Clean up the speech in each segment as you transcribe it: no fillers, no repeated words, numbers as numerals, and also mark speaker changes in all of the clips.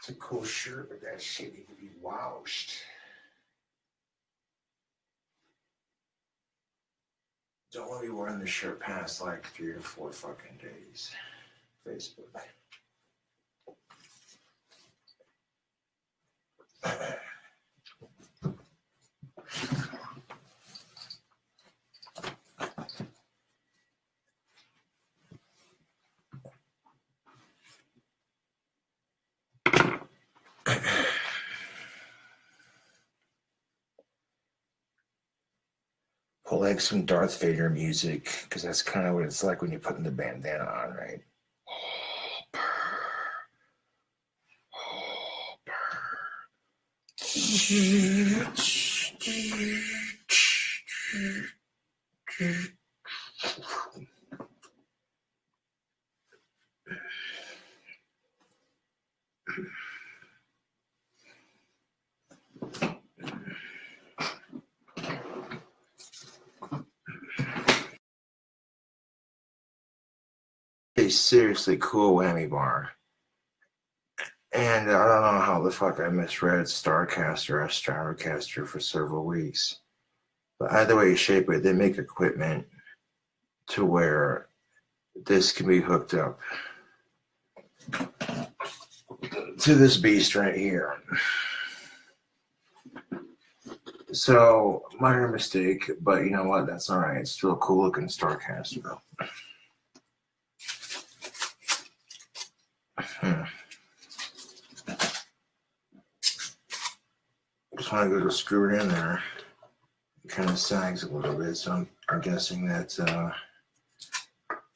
Speaker 1: It's a cool shirt, but that shit need to be washed. Don't let me wearing this shirt past like 3 or 4 fucking days. Facebook. Pull like some Darth Vader music, because that's kind of what it's like when you're putting the bandana on, right? A seriously cool whammy bar. And I don't know how the fuck I misread Starcaster as Stratocaster for several weeks. But either way you shape it, they make equipment to where this can be hooked up to this beast right here. So, minor mistake, but you know what? That's all right. It's still a cool looking Starcaster though. Just want to go to screw it in there. It kind of sags a little bit, so I'm guessing that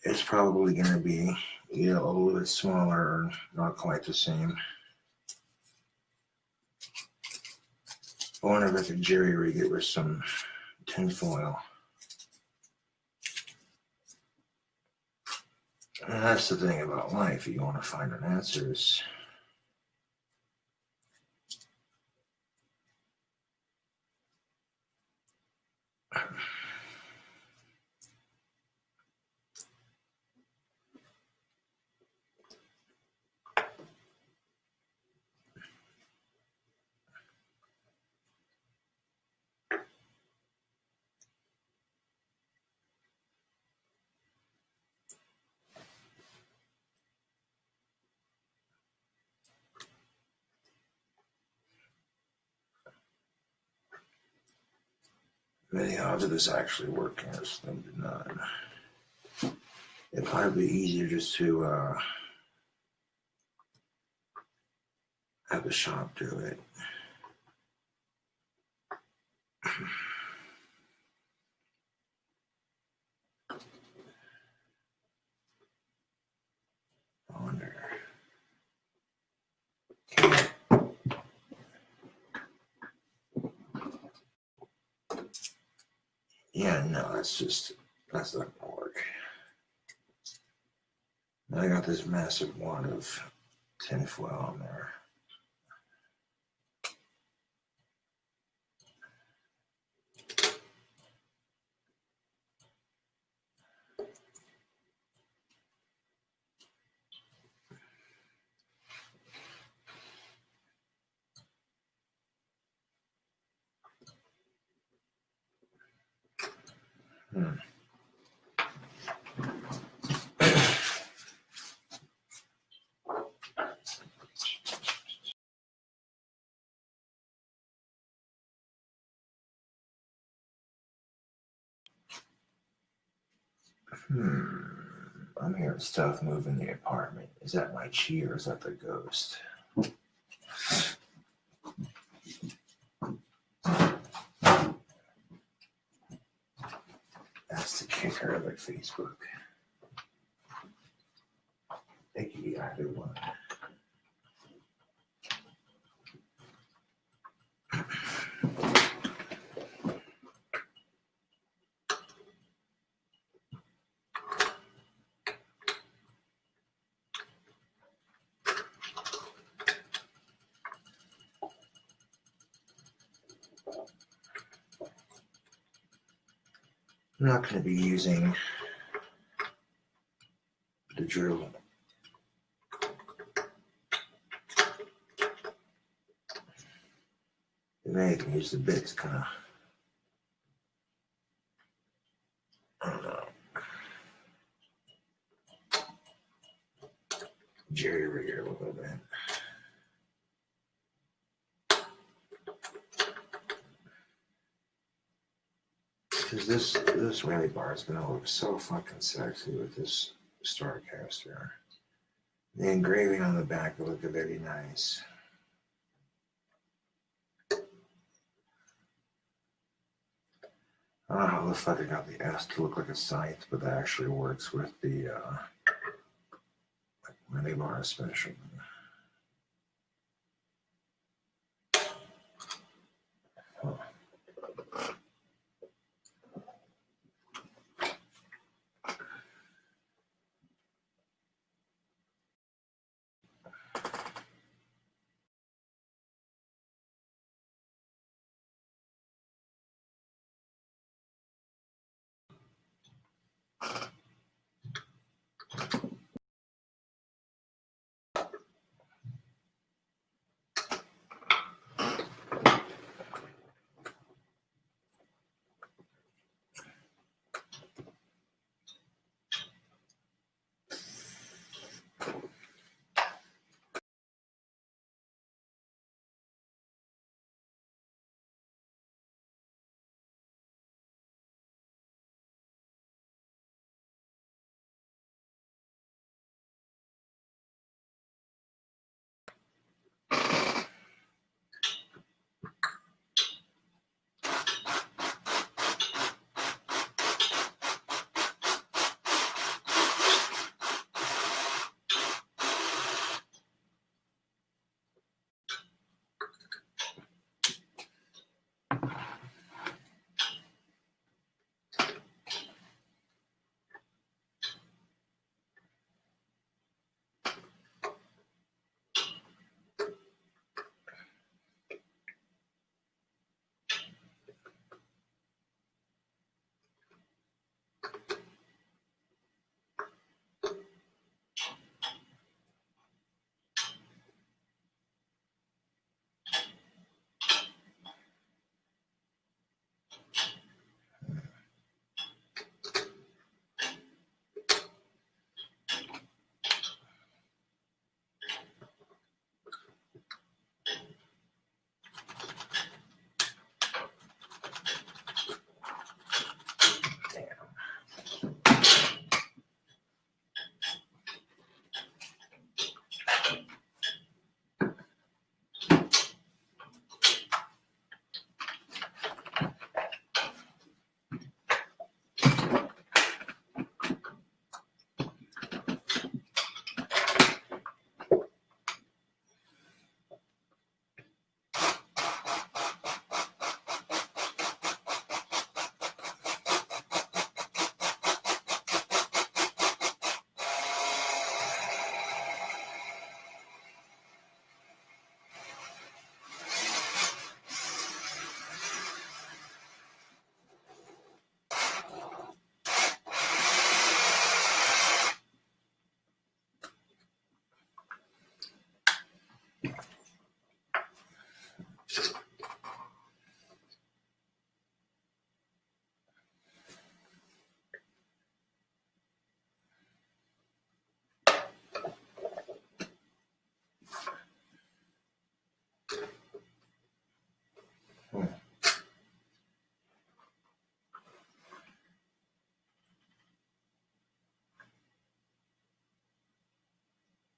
Speaker 1: it's probably going to be a little bit smaller, or not quite the same. I wonder if I could jerry rig it with some tin foil. And that's the thing about life. You want to find an answers. Many odds of this actually working is slim to none. It'd probably be easier just to have the shop do it. I wonder. Yeah, no, that's not gonna work. I got this massive wad of tinfoil on there. I'm hearing stuff move in the apartment. Is that my chi or is that the ghost? That's the kicker of it, Facebook. It could be either one. I'm not going to be using the drill. If anything, use the bit to kind of, I don't know, jerry rig it a little bit. Because this whammy bar is going to look so fucking sexy with this Starcaster. The engraving on the back will look very nice. I don't know how the fuck I got the S to look like a scythe, but that actually works with the whammy bar especially. Huh.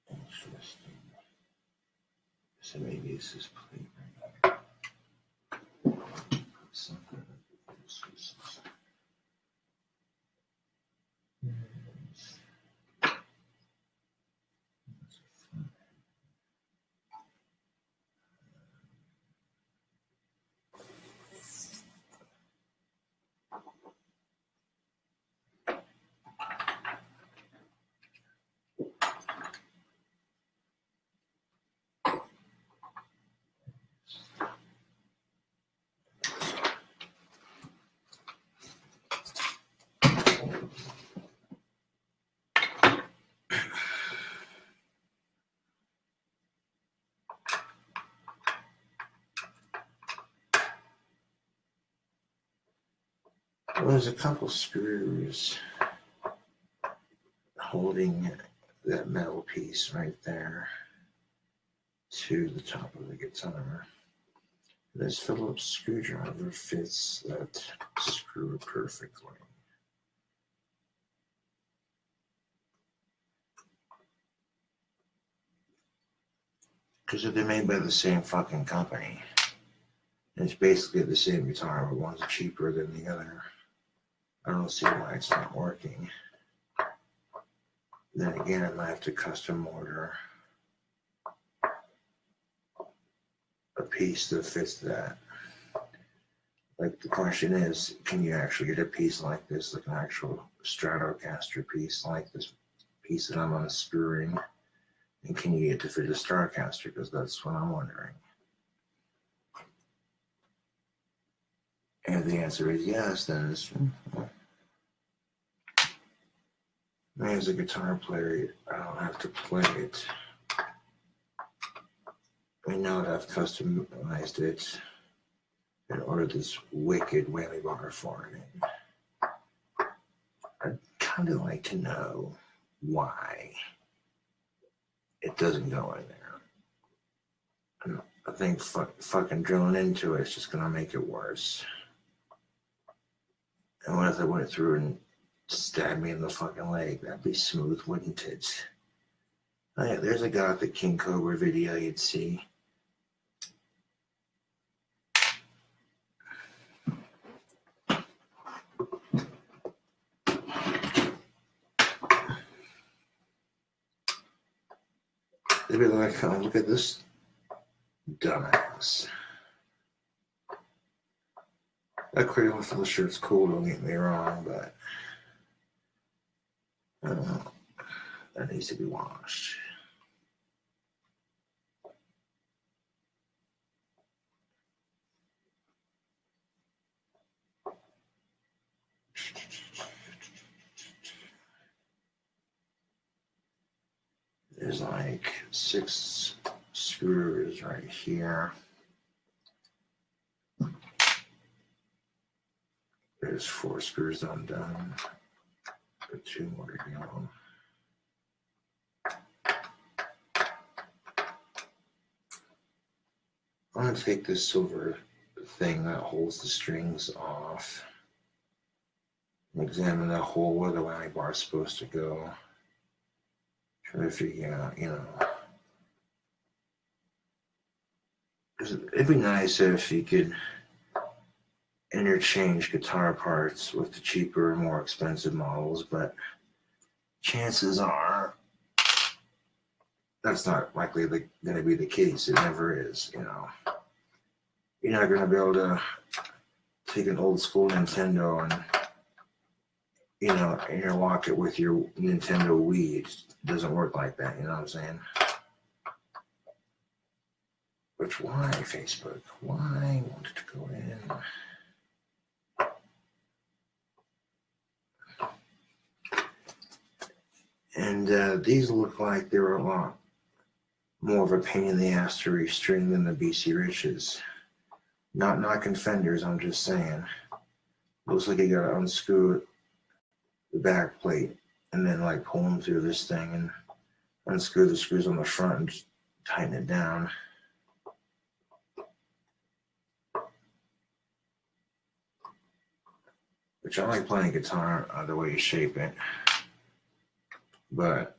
Speaker 1: Interesting. So maybe this is plate right here. Something. Well, there's a couple screws holding that metal piece right there to the top of the guitar. This Phillips screwdriver fits that screw perfectly. Because they're made by the same fucking company. And it's basically the same guitar, but one's cheaper than the other. I don't see why it's not working. Then again, I might have to custom order a piece that fits that. Like, the question is, can you actually get a piece like this, like an actual Stratocaster piece like this piece that I'm unscrewing? And can you get to fit a Stratocaster? Because that's what I'm wondering. And if the answer is yes, then it's... As a guitar player, I don't have to play it. I know that I've customized it and ordered this wicked whammy bar for it. I'd kind of like to know why it doesn't go in there. And I think fucking drilling into it is just going to make it worse. And what if I went through and stabbed me in the fucking leg? That'd be smooth, wouldn't it? Oh yeah, there's a Gothic King Cobra video you'd see. They'd be like, oh, look at this dumbass. That cradle for the shirt's cool, don't get me wrong, but I don't know. That needs to be washed. There's like 6 screws right here. There's 4 screws undone. 2 more to go. I'm going to take this silver thing that holds the strings off and examine that hole where the whammy bar is supposed to go. Try to figure out, you know. It'd be nice if you could interchange guitar parts with the cheaper, more expensive models, but chances are that's not likely going to be the case. It never is, you know. You're not going to be able to take an old school Nintendo and, you know, interlock it with your Nintendo Wii. It doesn't work like that, you know what I'm saying? Which, why, Facebook? Why want it to go in? And these look like they were a lot more of a pain in the ass to restring than the BC Riches. Not knocking Fenders, I'm just saying. Looks like you gotta unscrew the back plate and then like pull them through this thing and unscrew the screws on the front and just tighten it down. Which I like playing guitar the way you shape it. But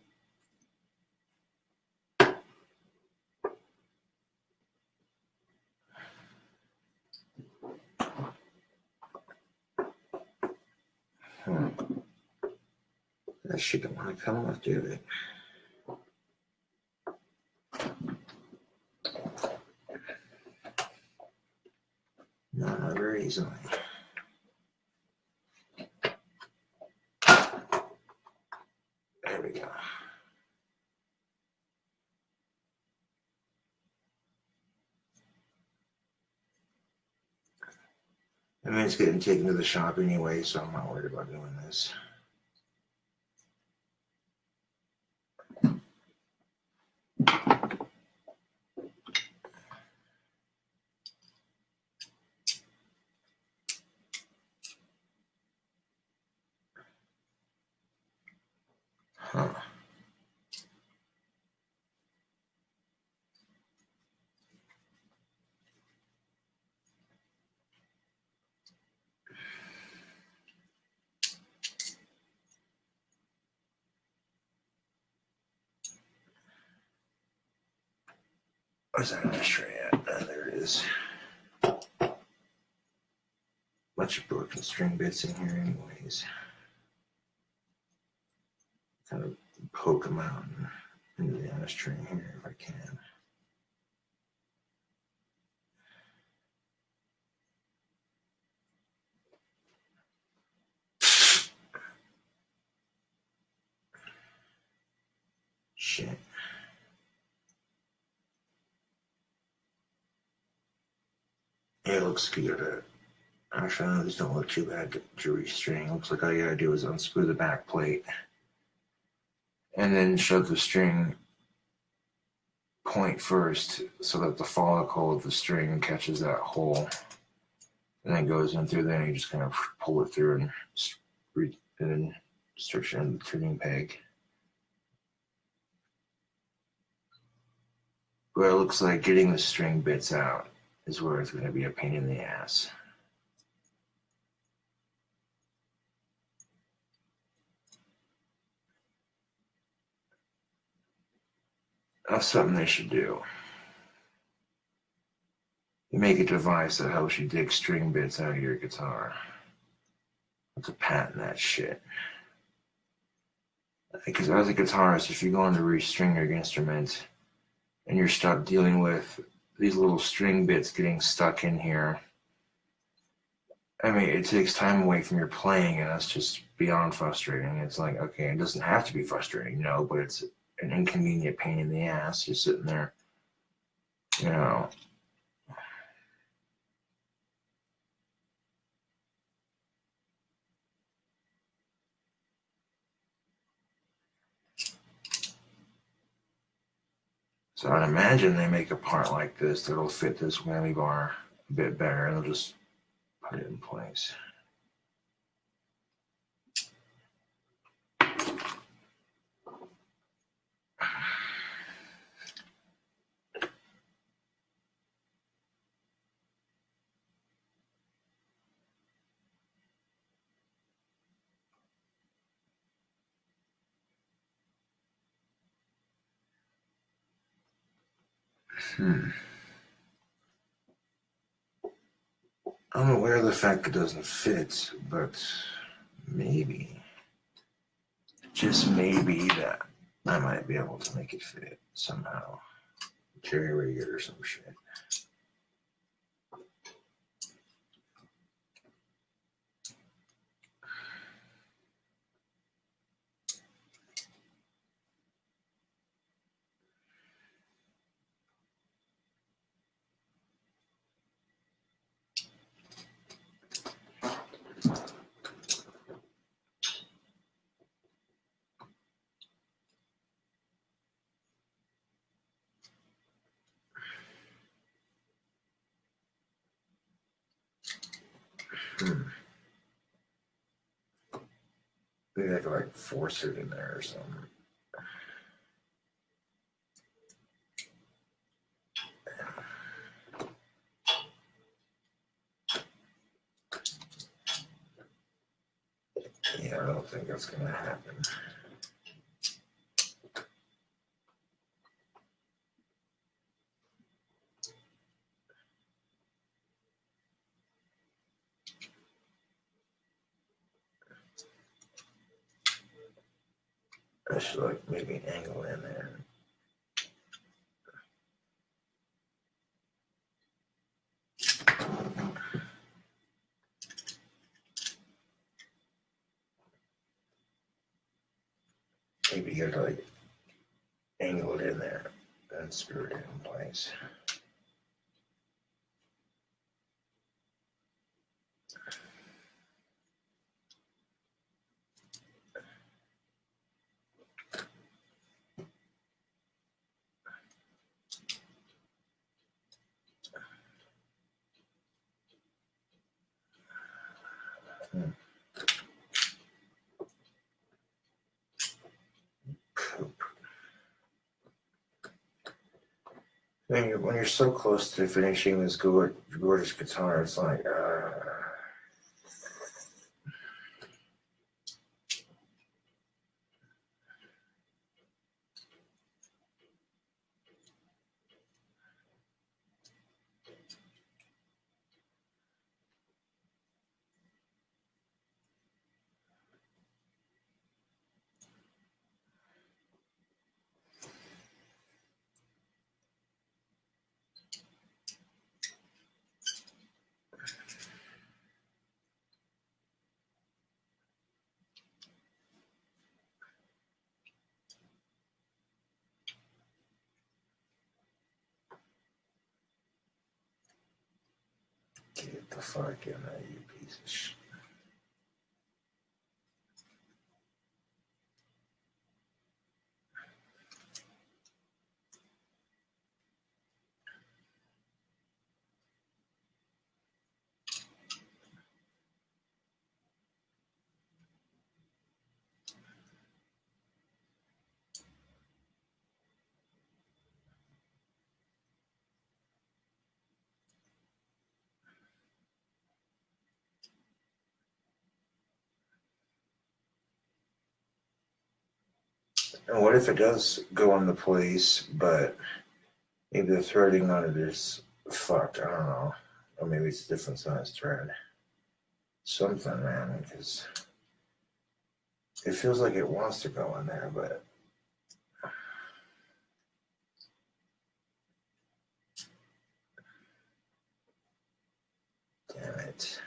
Speaker 1: that shit don't want to come off, do it. No, not very easily. There we go. I mean, it's getting taken to the shop anyway, so I'm not worried about doing this. Where's that ashtray at? There it is. Bunch of broken string bits in here anyways. Kind of poke them out into the ashtray here if I can. Shit. It looks good. Actually, these don't look too bad to restring. Looks like all you gotta do is unscrew the back plate and then shove the string point first so that the follicle of the string catches that hole and then goes in through there, and you just kind of pull it through and then start in the tuning peg. But it looks like getting the string bits out is where it's going to be a pain in the ass. That's something they should do. You make a device that helps you dig string bits out of your guitar. Let's patent that shit. Because as a guitarist, if you're going to restring your instrument and you're stuck dealing with these little string bits getting stuck in here, I mean, it takes time away from your playing, and that's just beyond frustrating. It's like, okay, it doesn't have to be frustrating, no, but it's an inconvenient pain in the ass. You're sitting there, you know. So I'd imagine they make a part like this that'll fit this whammy bar a bit better, and they'll just put it in place. I'm aware of the fact it doesn't fit, but maybe, just maybe, that I might be able to make it fit somehow. Jerry rig it or some shit. Maybe I could like force it in there or something. Yeah, I don't think that's gonna happen. I should like maybe angle in there. Maybe you gotta like angle it in there and screw it in place. When you're so close to finishing this gorgeous guitar, it's like, Get the fuck in there, you piece of shit. And what if it does go on the police, but maybe the threading on it is fucked? I don't know. Or maybe it's a different size thread. Something, man, because it feels like it wants to go in there, but damn it.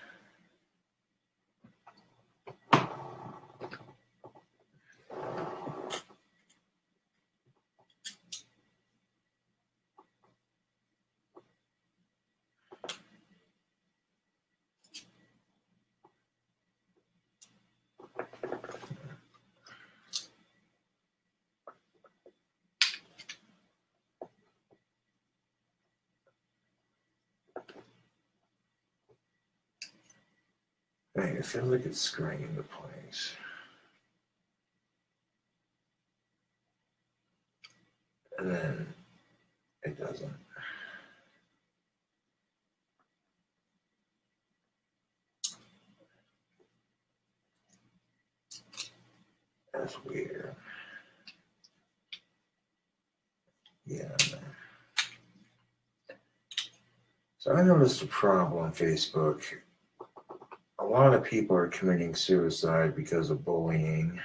Speaker 1: Hey, it feels like it's screwing into place. And then it doesn't. That's weird. Yeah, man. So I noticed a problem on Facebook. A lot of people are committing suicide because of bullying.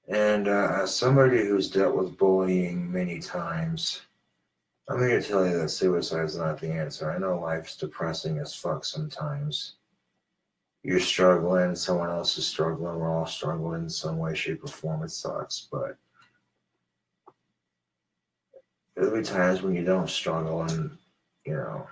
Speaker 1: And as somebody who's dealt with bullying many times, I'm here to tell you that suicide is not the answer. I know life's depressing as fuck sometimes. You're struggling, someone else is struggling, we're all struggling in some way, shape, or form. It sucks, but there'll be times when you don't struggle and, you know.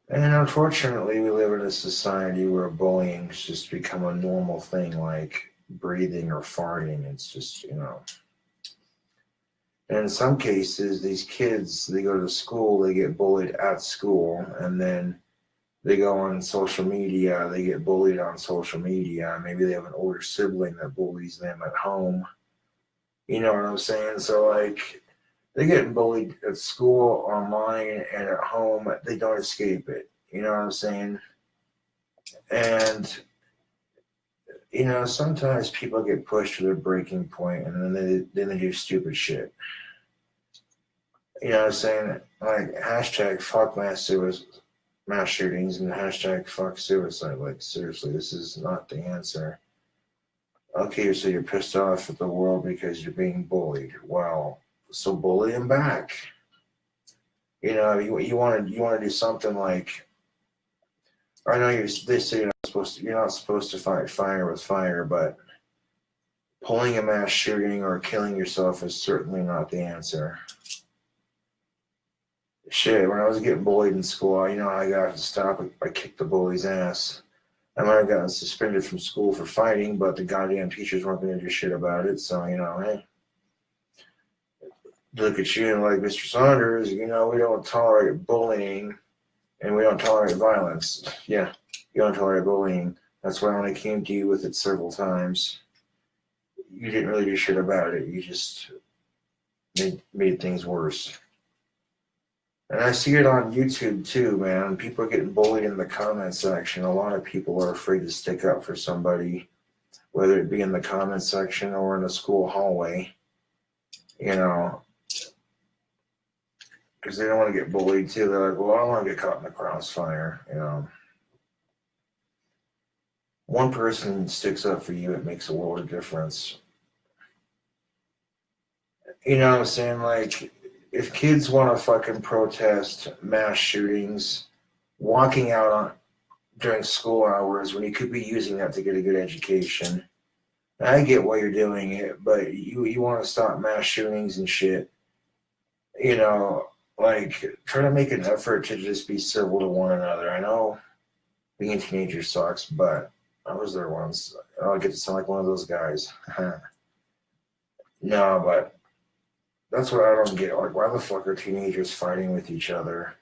Speaker 1: And unfortunately, we live in a society where bullying's just become a normal thing, like breathing or farting. It's just, you know. And in some cases, these kids, they go to school, they get bullied at school, and then they go on social media, they get bullied on social media. Maybe they have an older sibling that bullies them at home. You know what I'm saying? So, like, they get bullied at school, online, and at home. They don't escape it. You know what I'm saying? And, you know, sometimes people get pushed to their breaking point, and then they do stupid shit. You know what I'm saying? Like, hashtag fuck mass shootings and hashtag fuck suicide. Like, seriously, this is not the answer. Okay, so you're pissed off at the world because you're being bullied. Well, so bully them back. You know, you want to do something like, I know they say you're not supposed to fight fire with fire, but pulling a mass shooting or killing yourself is certainly not the answer. Shit, when I was getting bullied in school, you know, I got to stop. I kicked the bully's ass. I might have gotten suspended from school for fighting, but the goddamn teachers weren't going to do shit about it. So, you know, hey, look at you and like, Mr. Saunders, you know, we don't tolerate bullying and we don't tolerate violence. Yeah, you don't tolerate bullying. That's why when I came to you with it several times, you didn't really do shit about it. You just made things worse. And I see it on YouTube too, man. People are getting bullied in the comment section. A lot of people are afraid to stick up for somebody, whether it be in the comment section or in a school hallway, you know, because they don't want to get bullied too. They're like, well, I don't want to get caught in the crossfire, you know. One person sticks up for you, it makes a world of difference. You know what I'm saying? Like, if kids want to fucking protest mass shootings, walking out during school hours when you could be using that to get a good education, I get why you're doing it, but you want to stop mass shootings and shit. you know, like, try to make an effort to just be civil to one another. I know being a teenager sucks, but I was there once. I get to sound like one of those guys. No, but that's what I don't get. Like, why the fuck are teenagers fighting with each other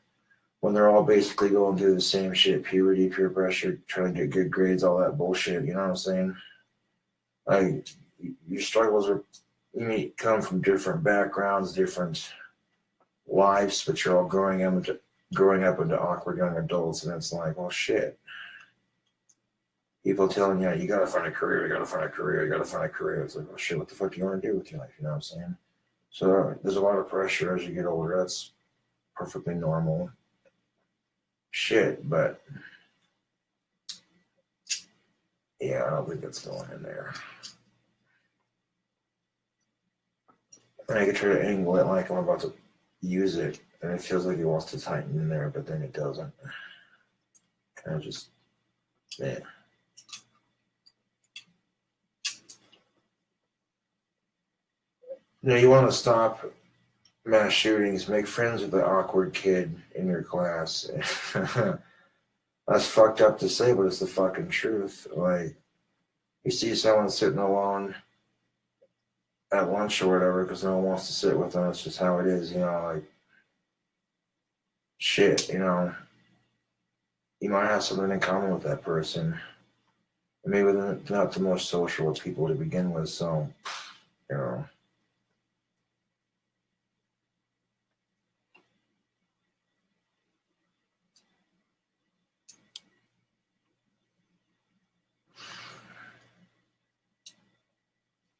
Speaker 1: when they're all basically going through the same shit? Puberty, peer pressure, trying to get good grades, all that bullshit. You know what I'm saying? Like, your struggles are, you may come from different backgrounds, different lives, but you're all growing up into awkward young adults, and it's like, well, shit. People telling you, you gotta find a career, you gotta find a career, you gotta find a career. It's like, well, shit, what the fuck do you want to do with your life? You know what I'm saying? So there's a lot of pressure as you get older. That's perfectly normal shit, but yeah, I don't think that's going in there. And I can try to angle it like I'm about to use it, and it feels like it wants to tighten in there, but then it doesn't. Kind of just, yeah. You know, you want to stop mass shootings, make friends with the awkward kid in your class. That's fucked up to say, but it's the fucking truth. Like, you see someone sitting alone at lunch or whatever because no one wants to sit with them. It's just how it is, you know, like, shit, you know. You might have something in common with that person. Maybe they're not the most social of people to begin with, so, you know.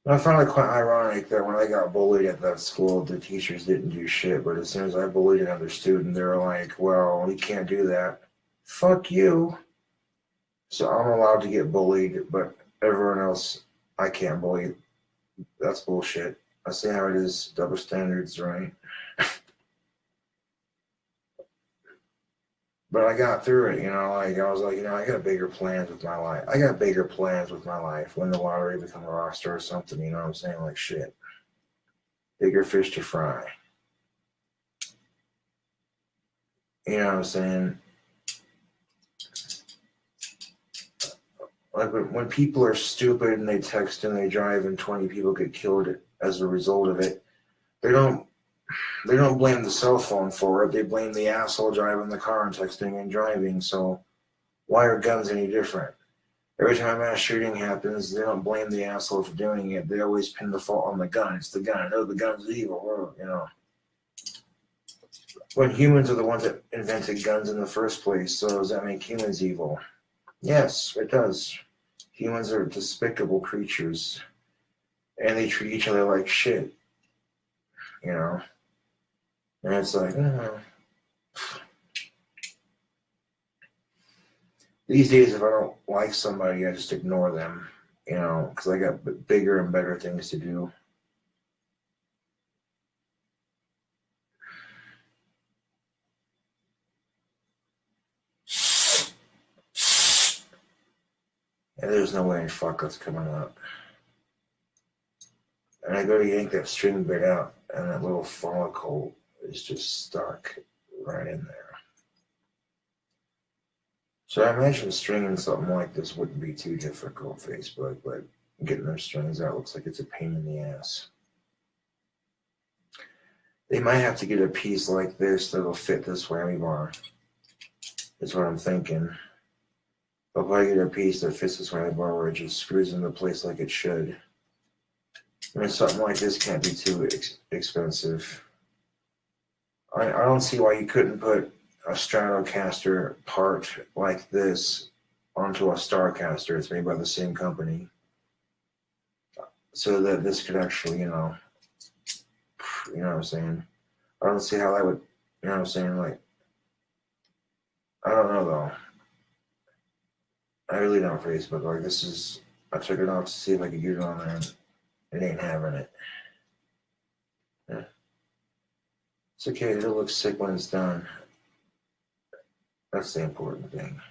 Speaker 1: I found it quite ironic that when I got bullied at that school, the teachers didn't do shit, but as soon as I bullied another student, they were like, well, you can't do that. Fuck you. So I'm allowed to get bullied, but everyone else, I can't bully. That's bullshit. I see how it is. Double standards, right? But I got through it, you know, like I was like, you know, I got bigger plans with my life. I got bigger plans with my life. Win the lottery, become a rock star or something, you know what I'm saying? Like, shit. Bigger fish to fry. You know what I'm saying? Like when people are stupid and they text and they drive and 20 people get killed as a result of it, they don't blame the cell phone for it. They blame the asshole driving the car and texting and driving. So why are guns any different? Every time a mass shooting happens, they don't blame the asshole for doing it. They always pin the fault on the gun. It's the gun. No, the gun's evil. You know. When humans are the ones that invented guns in the first place, so does that make humans evil? Yes, it does. Humans are despicable creatures, and they treat each other like shit. You know. And it's like, these days, if I don't like somebody, I just ignore them, you know, because I got bigger and better things to do. And there's no way in fuck that's coming up. And I go to yank that string bit out, and that little follicle is just stuck right in there. So I imagine stringing something like this wouldn't be too difficult, Facebook, but getting their strings out looks like it's a pain in the ass. They might have to get a piece like this that'll fit this whammy bar. That's what I'm thinking. They'll probably get a piece that fits this whammy bar where it just screws into place like it should. I mean, something like this can't be too expensive. I don't see why you couldn't put a Stratocaster part like this onto a Starcaster. It's made by the same company. So that this could actually, you know what I'm saying? I don't see how that would, you know what I'm saying? Like, I don't know though. I really don't Facebook. Like, this is, I took it off to see if I could get it on there, and it ain't having it. Yeah. It's okay, it'll look sick when it's done. That's the important thing.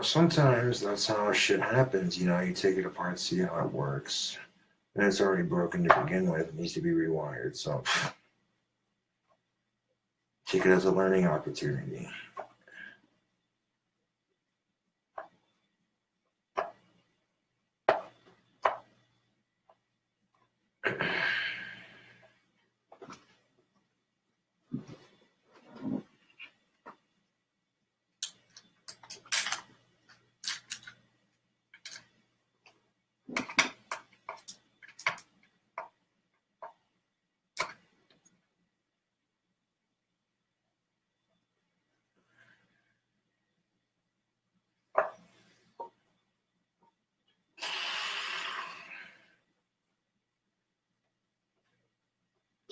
Speaker 1: Sometimes that's how shit happens. You know, you take it apart, see how it works, and it's already broken to begin with. It needs to be rewired. So take it as a learning opportunity.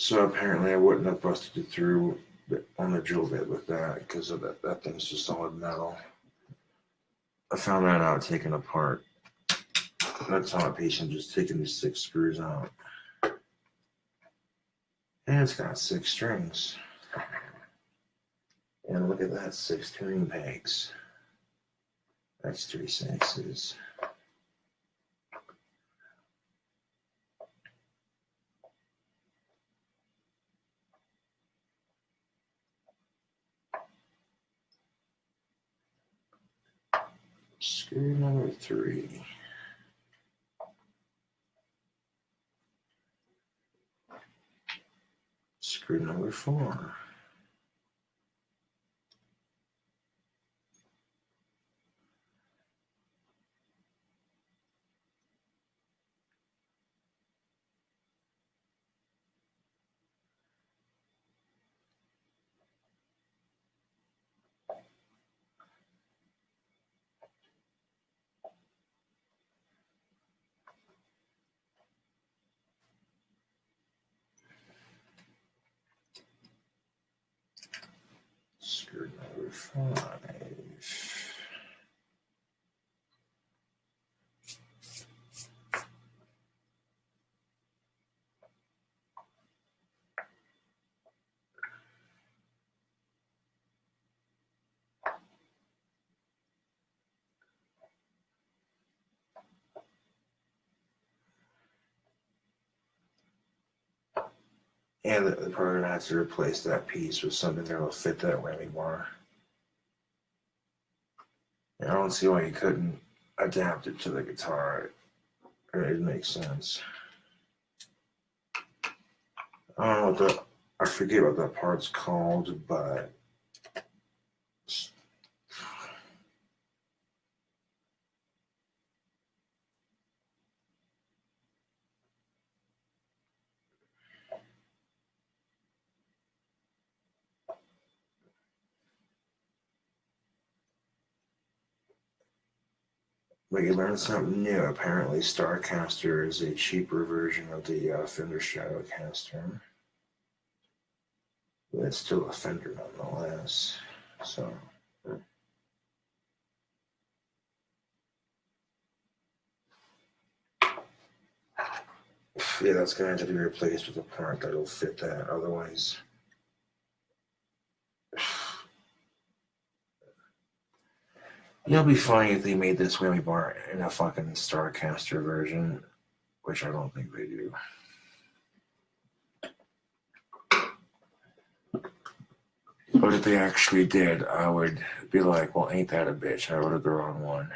Speaker 1: So apparently I wouldn't have busted it through on the drill bit with that because of that thing's just solid metal. I found that out taking apart. That's on a piece. I'm just taking these 6 screws out. And it's got 6 strings. And look at that, 6 tuning pegs. That's 3 6s. Screw number 3. Screw number 4. Screw number 5. And the program has to replace that piece with something that will fit that whammy bar. And I don't see why you couldn't adapt it to the guitar. It makes sense. I don't know what I forget what that part's called, but you learn something new. Apparently, Starcaster is a cheaper version of the Fender Stratocaster. But it's still a Fender nonetheless. So, yeah, that's going to have to be replaced with a part that'll fit that. Otherwise, it'll be funny if they made this whammy bar in a fucking Starcaster version, which I don't think they do. But if they actually did, I would be like, well, ain't that a bitch? I ordered the wrong one.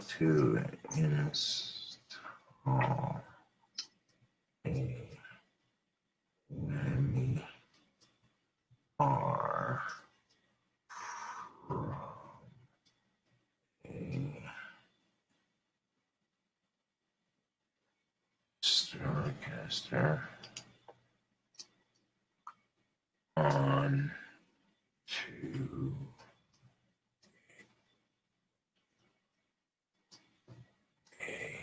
Speaker 1: to install a whammy bar from a Starcaster on to a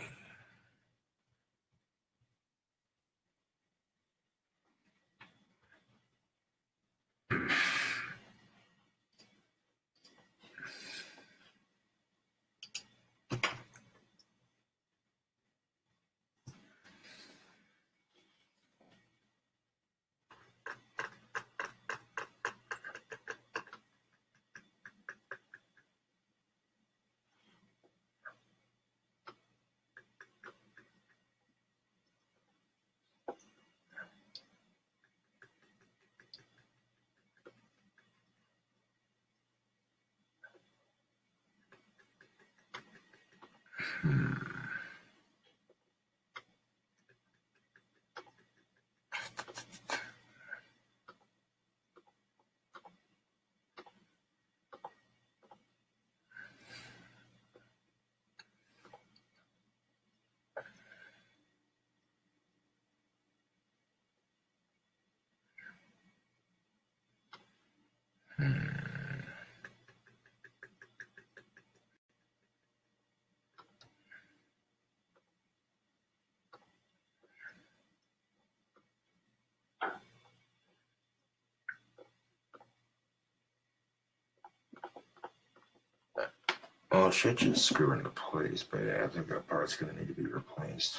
Speaker 1: well, it should just screw into place, but yeah, I think that part's going to need to be replaced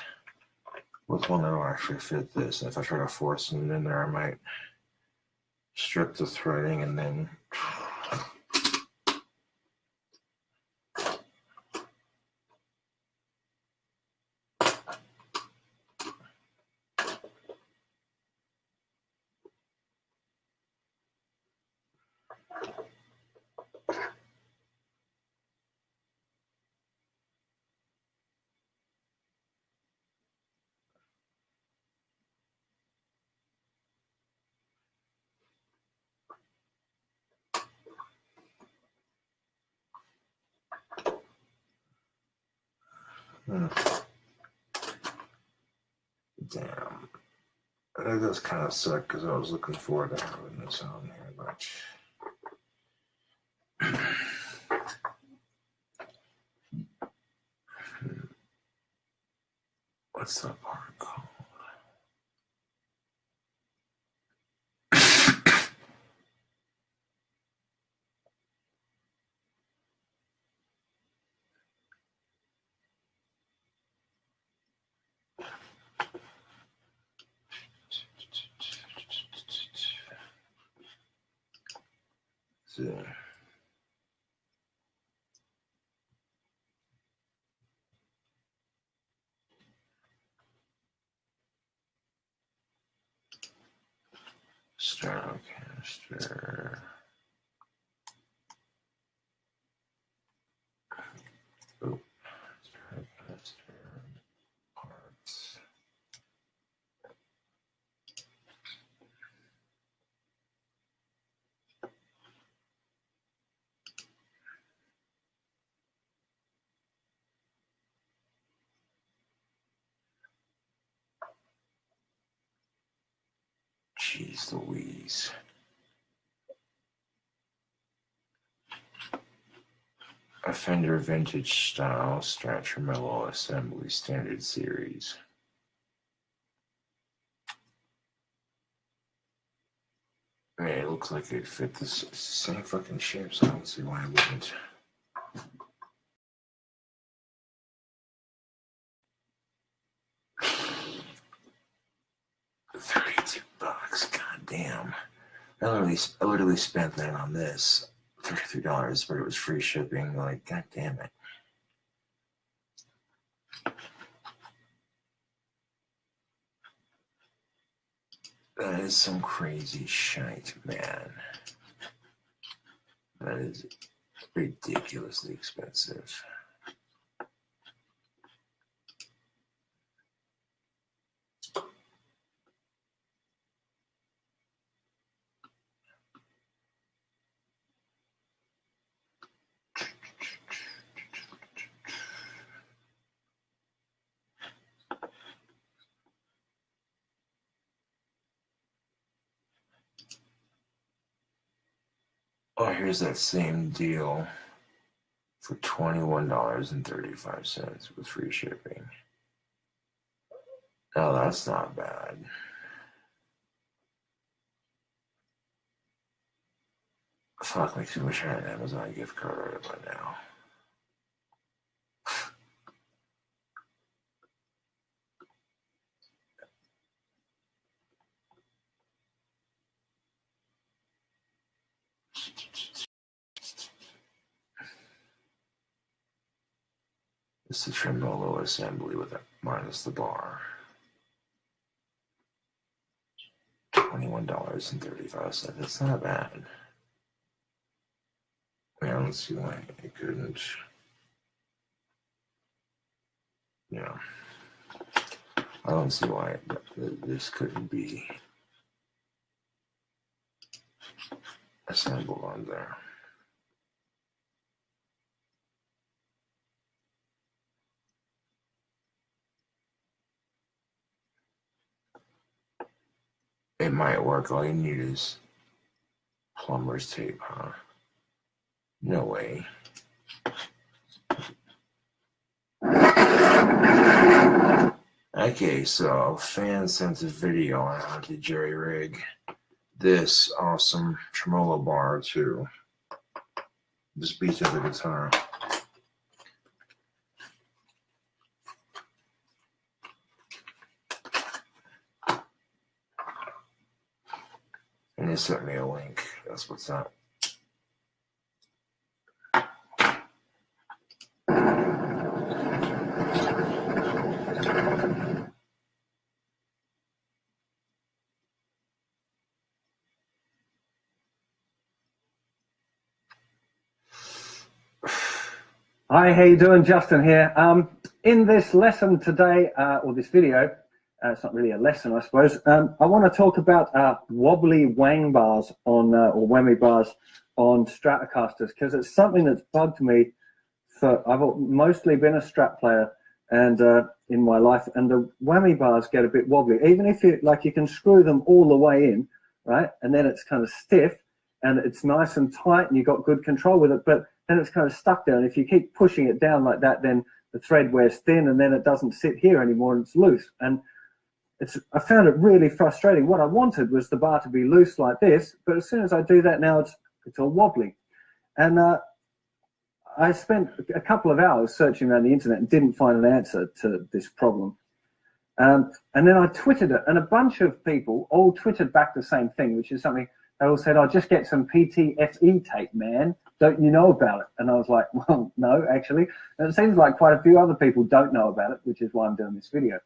Speaker 1: with one that will actually fit this. And if I try to force it in there, I might strip the threading and then damn. That does kind of suck because I was looking forward to having this on here, but what's that part called? See. Stratocaster. Oh, Stratocaster parts. Jeez Louise. A Fender Vintage Style Strat Tremolo Assembly Standard Series. I mean, it looks like it fit the same fucking shape, so I don't see why it wouldn't. $32. God damn. I literally spent that on this. $33, but it was free shipping. Like, god damn it. That is some crazy shite, man. That is ridiculously expensive. Oh, here's that same deal for $21.35 with free shipping. Oh, that's not bad. Fuck, makes me wish I had an Amazon gift card right about now. It's the tremolo assembly with it minus the bar. $21.35. That's not bad. I don't see why it couldn't. You know, I don't see why this couldn't be assembled on there. It might work. All you need is plumber's tape, huh? No way. Okay, so fan sent a video on how to jerry rig this awesome tremolo bar to this beat of the guitar. And they sent me a link. That's what's up.
Speaker 2: Hi, how you doing? Justin here. In this lesson today, or this video, it's not really a lesson, I suppose. I want to talk about wobbly wang bars on, or whammy bars on Stratocasters, because it's something that's bugged me for, I've mostly been a Strat player and in my life, and the whammy bars get a bit wobbly. Even if you, like, you can screw them all the way in, right? And then it's kind of stiff and it's nice and tight and you got good control with it, but then it's kind of stuck down. If you keep pushing it down like that, then the thread wears thin and then it doesn't sit here anymore and it's loose. And I found it really frustrating. What I wanted was the bar to be loose like this, but as soon as I do that now, it's all wobbly. And I spent a couple of hours searching around the internet and didn't find an answer to this problem. And then I twittered it, and a bunch of people all twittered back the same thing, which is something they all said, "I'll just get some PTFE tape, man. Don't you know about it?" And I was like, well, no, actually. And it seems like quite a few other people don't know about it, which is why I'm doing this video.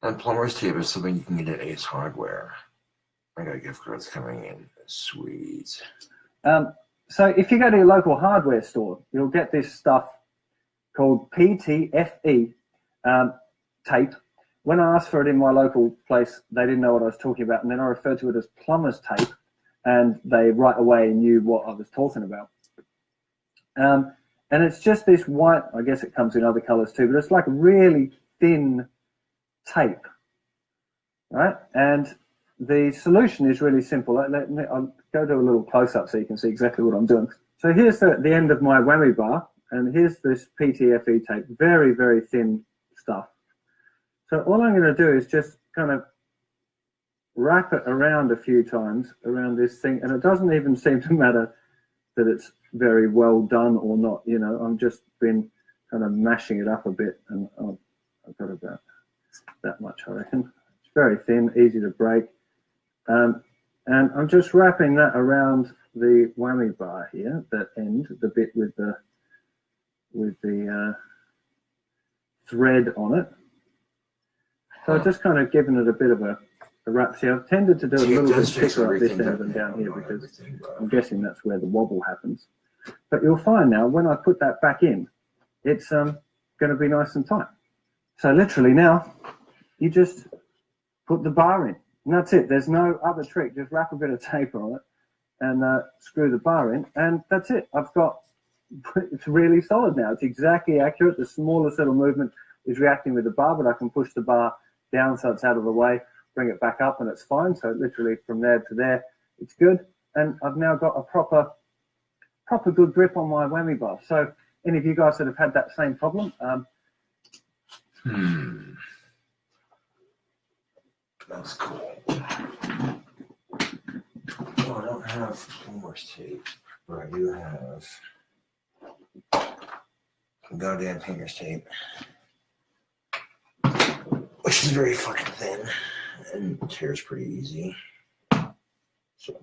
Speaker 1: And plumber's tape is something you can get at Ace Hardware. I got gift cards coming in. Sweet.
Speaker 2: So if you go to your local hardware store, you'll get this stuff called PTFE tape. When I asked for it in my local place, they didn't know what I was talking about, and then I referred to it as plumber's tape, and they right away knew what I was talking about. And it's just this white, I guess it comes in other colors too, but it's like really thin tape, right? And the solution is really simple. I'll go to a little close-up so you can see exactly what I'm doing. So here's the end of my whammy bar, and here's this PTFE tape, very, very thin stuff. So all I'm going to do is just kind of wrap it around a few times around this thing, and it doesn't even seem to matter that it's very well done or not. You know, I've just been kind of mashing it up a bit, and I've got about that much, I reckon. It's very thin, easy to break, and I'm just wrapping that around the whammy bar here, the end, the bit with the thread on it. So I've just kind of given it a bit of a wrap. See, I've tended to do a little bit thicker up this end than down here because I'm guessing that's where the wobble happens. But you'll find now when I put that back in, it's going to be nice and tight. So literally now, you just put the bar in, and that's it. There's no other trick. Just wrap a bit of tape on it and screw the bar in, and that's it. It's really solid now. It's exactly accurate. The smallest little movement is reacting with the bar, but I can push the bar down so it's out of the way, bring it back up, and it's fine. So literally from there to there, it's good. and I've now got a proper good grip on my whammy bar. So any of you guys that have had that same problem,
Speaker 1: that's cool. Oh, I don't have homework tape, but I do have goddamn painter's tape, which is very fucking thin and tears pretty easy. So.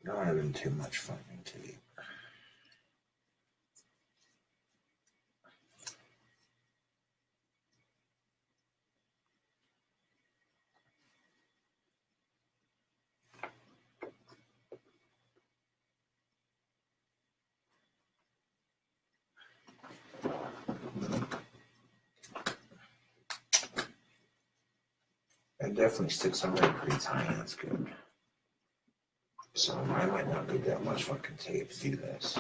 Speaker 1: Not having too much fucking tape. It definitely sticks on there pretty tight. That's good. So I might not need that much fucking tape to do this.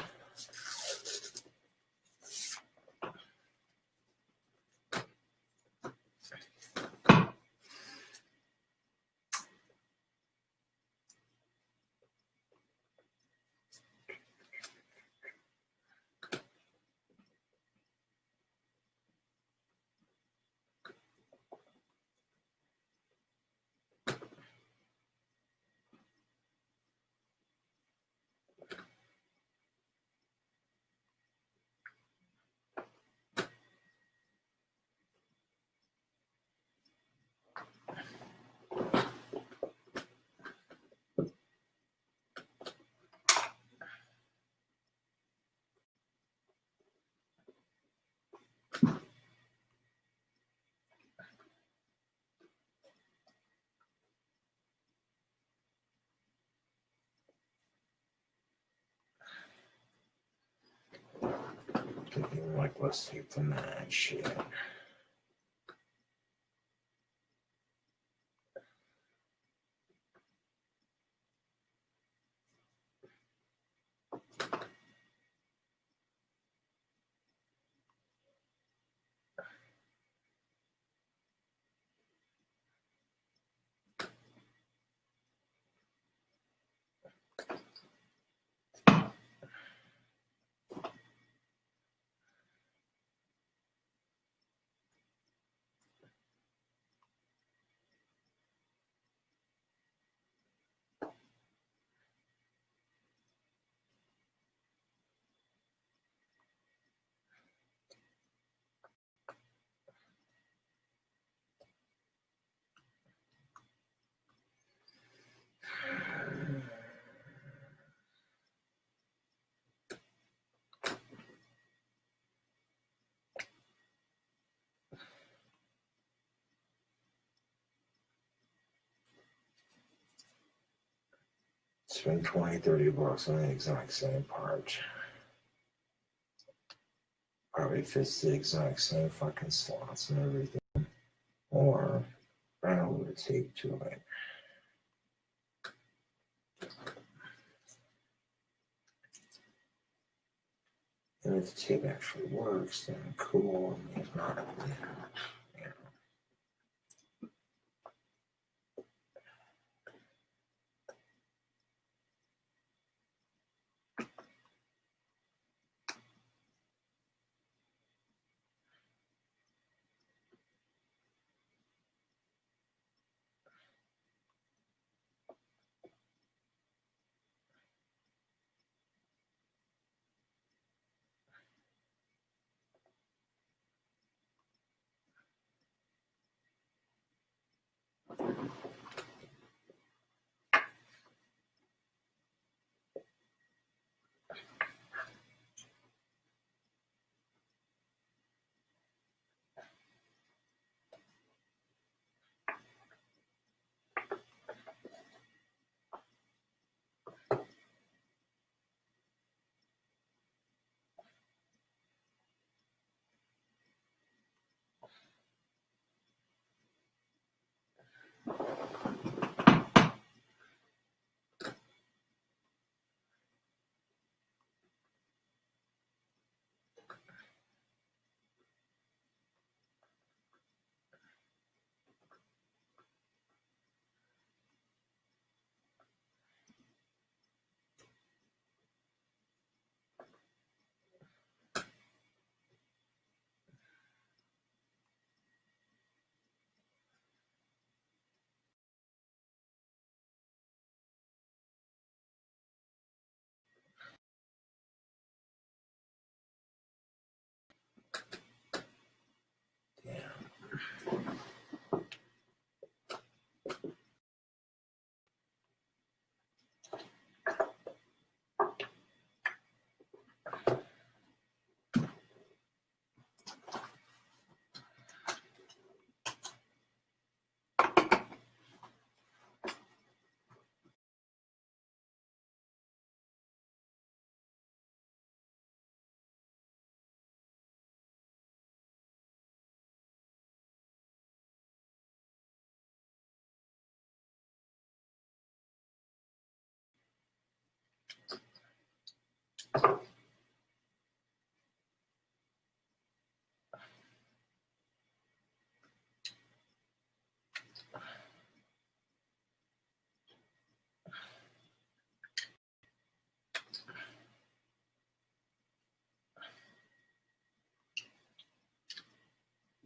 Speaker 1: Taking like less tape than that shit. spend 20, 30 bucks on the exact same part. Probably fits the exact same fucking slots and everything. Or add a little tape to it. And if the tape actually works, then cool. And if not, then, you know.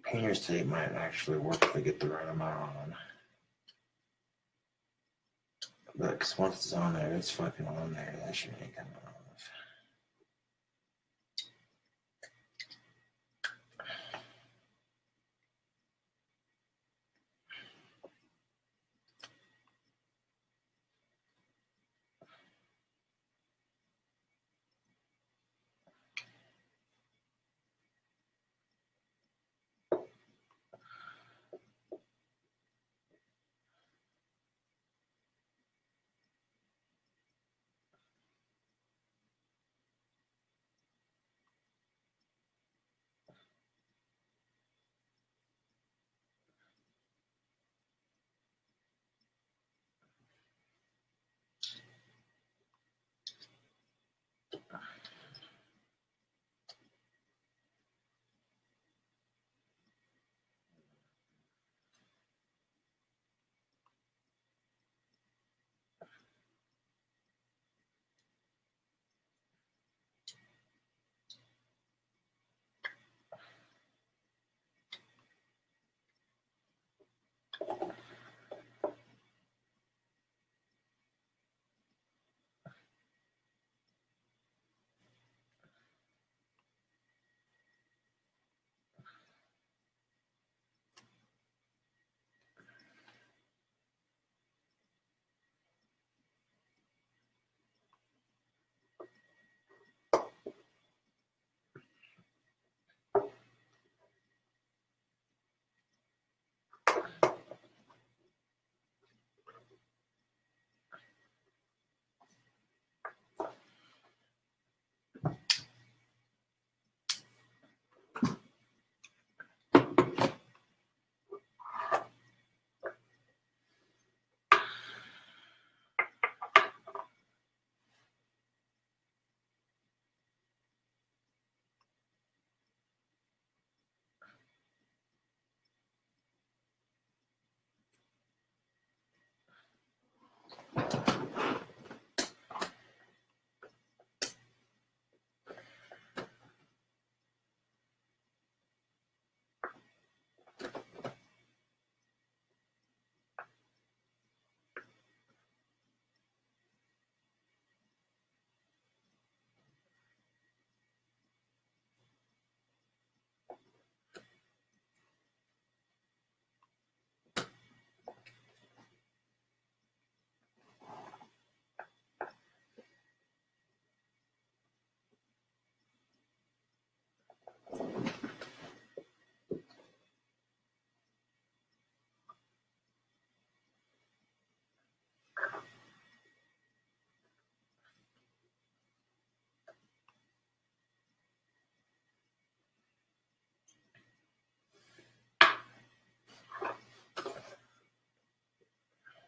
Speaker 1: Painter's tape might actually work if I get the right amount on. But because once it's on there, it's fucking on there. That shit ain't coming off.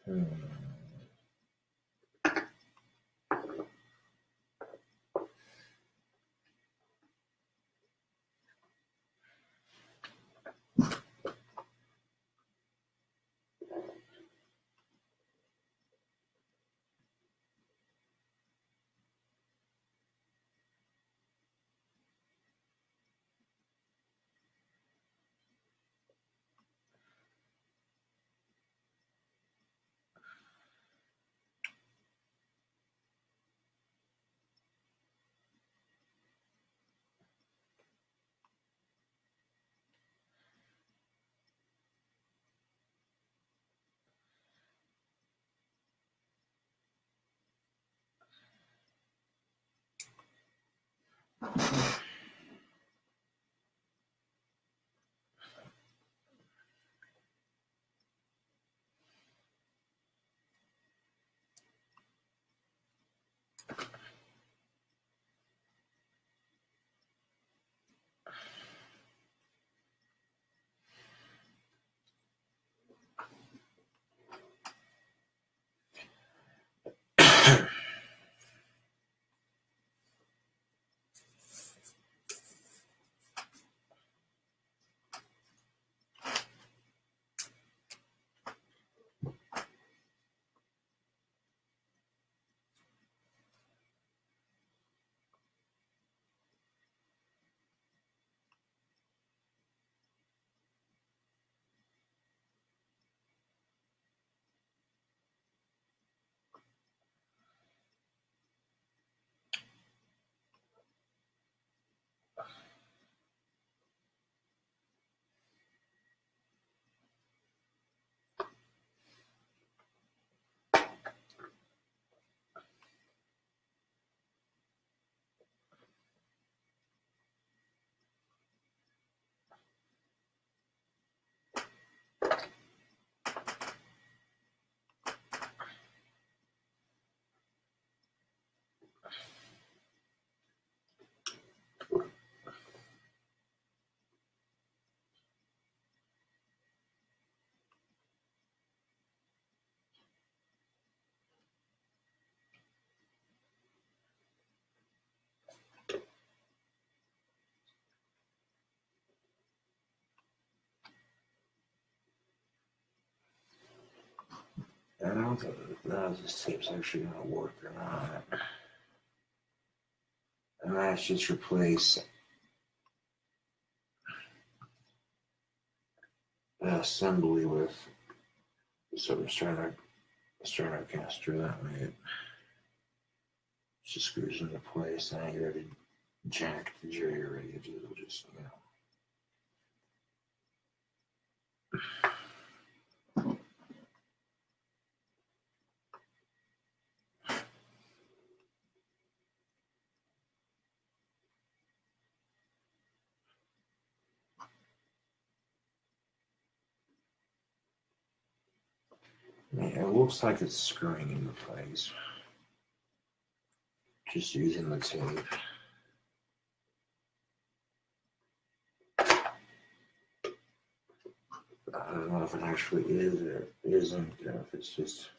Speaker 1: Hmm. I don't know if this tape's actually going to work or not. I might just replace the assembly with sort of Stratocaster. That way it just screws into place, and I get ready to jack the jury ready to do. Just, you know. Yeah, it looks like it's screwing into place. Just using the tape. I don't know if it actually is or isn't, or if it's just.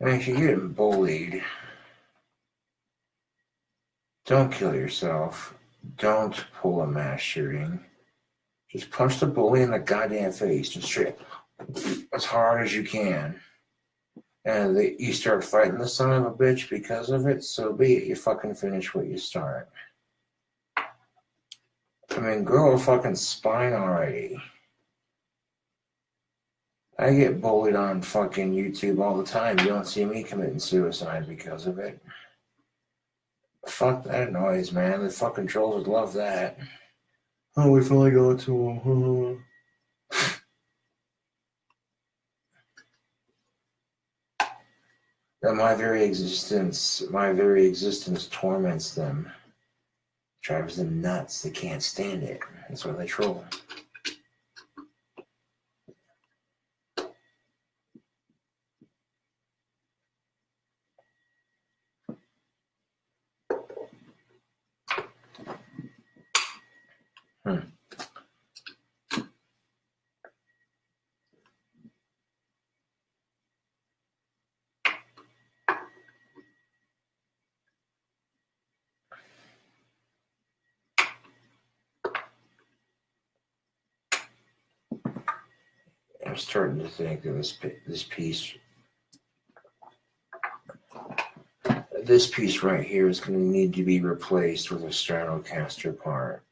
Speaker 1: And if you're getting bullied, don't kill yourself. Don't pull a mass shooting. Just punch the bully in the goddamn face, just straight, as hard as you can. And you start fighting the son of a bitch because of it, so be it. You fucking finish what you start. I mean, grow a fucking spine already. I get bullied on fucking YouTube all the time. You don't see me committing suicide because of it. Fuck that noise, man. The fucking trolls would love that. Oh, we finally got to him. That my very existence torments them. Drives them nuts. They can't stand it. That's why they troll. I'm starting to think that this piece right here is going to need to be replaced with a Stratocaster part.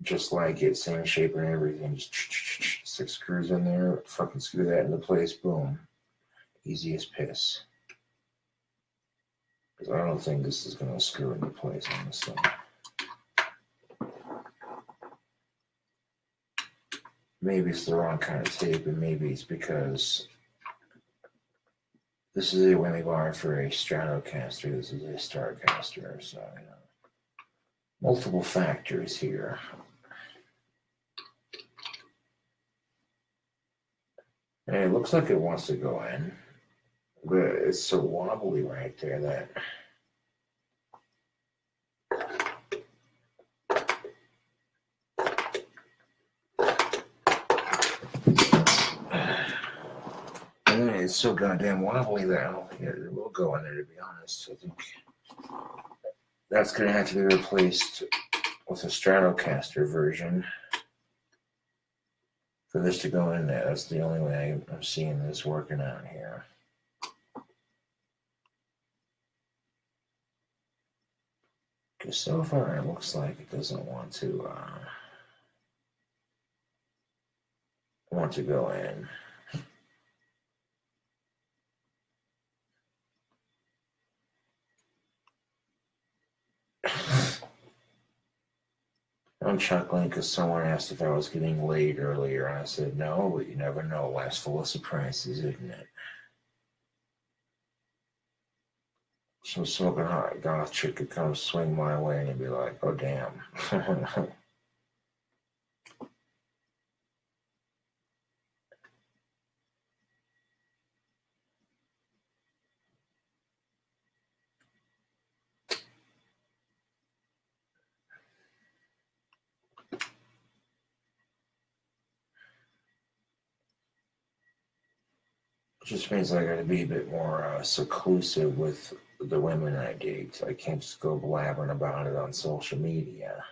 Speaker 1: Just like it, same shape and everything. Just 6 screws in there, fucking screw that into place, boom. Easy as piss. Because I don't think this is going to screw into place, honestly. Maybe it's the wrong kind of tape, and maybe it's because this is a whammy bar for a Stratocaster. This is a Starcaster, so you know, multiple factors here. And it looks like it wants to go in, but it's so wobbly right there that it's so goddamn wobbly that I don't think it will go in there, to be honest. I think that's going to have to be replaced with a Stratocaster version for this to go in there. That's the only way I'm seeing this working out here. Because so far it looks like it doesn't want to go in. I'm chuckling because someone asked if I was getting laid earlier, and I said no, but you never know. Life's full of surprises, isn't it? Some smoking hot goth chick could come swing my way and you'd be like, oh damn. Just means I gotta be a bit more seclusive with the women I date. I can't just go blabbering about it on social media.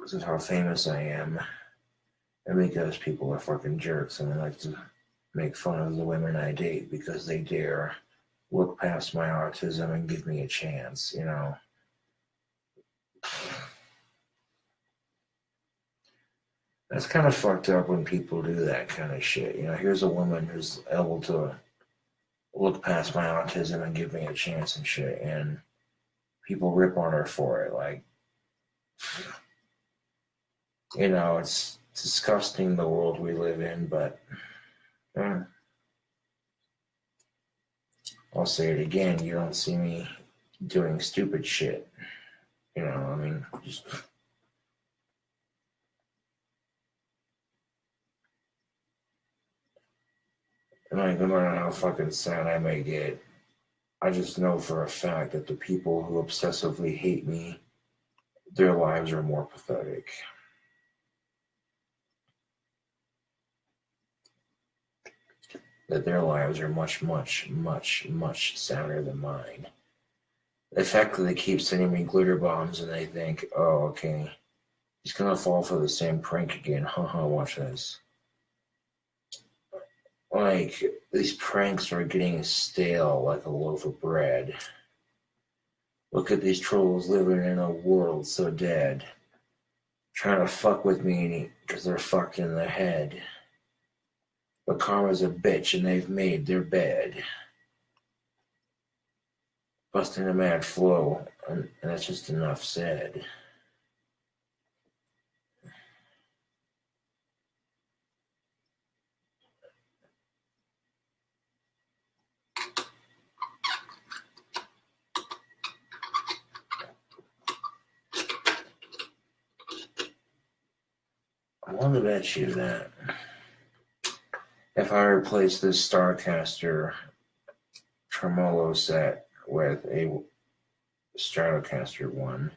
Speaker 1: This is how famous I am. And because people are fucking jerks and they like to make fun of the women I date because they dare look past my autism and give me a chance, you know. That's kind of fucked up when people do that kind of shit. You know, here's a woman who's able to look past my autism and give me a chance and shit, and people rip on her for it. Like, you know, it's disgusting the world we live in, but I'll say it again, you don't see me doing stupid shit. You know, I mean, just... Like, no matter how fucking sad I may get, I just know for a fact that the people who obsessively hate me, their lives are more pathetic. that their lives are much, much, much, much sadder than mine. The fact that they keep sending me glitter bombs and they think, oh, okay, he's gonna fall for the same prank again. Haha, watch this. Like, these pranks are getting stale like a loaf of bread. Look at these trolls living in a world so dead. Trying to fuck with me because they're fucked in the head. But karma's a bitch and they've made their bed. Busting a mad flow, and that's just enough said. I want to bet you that if I replace this Starcaster tremolo set with a Stratocaster one,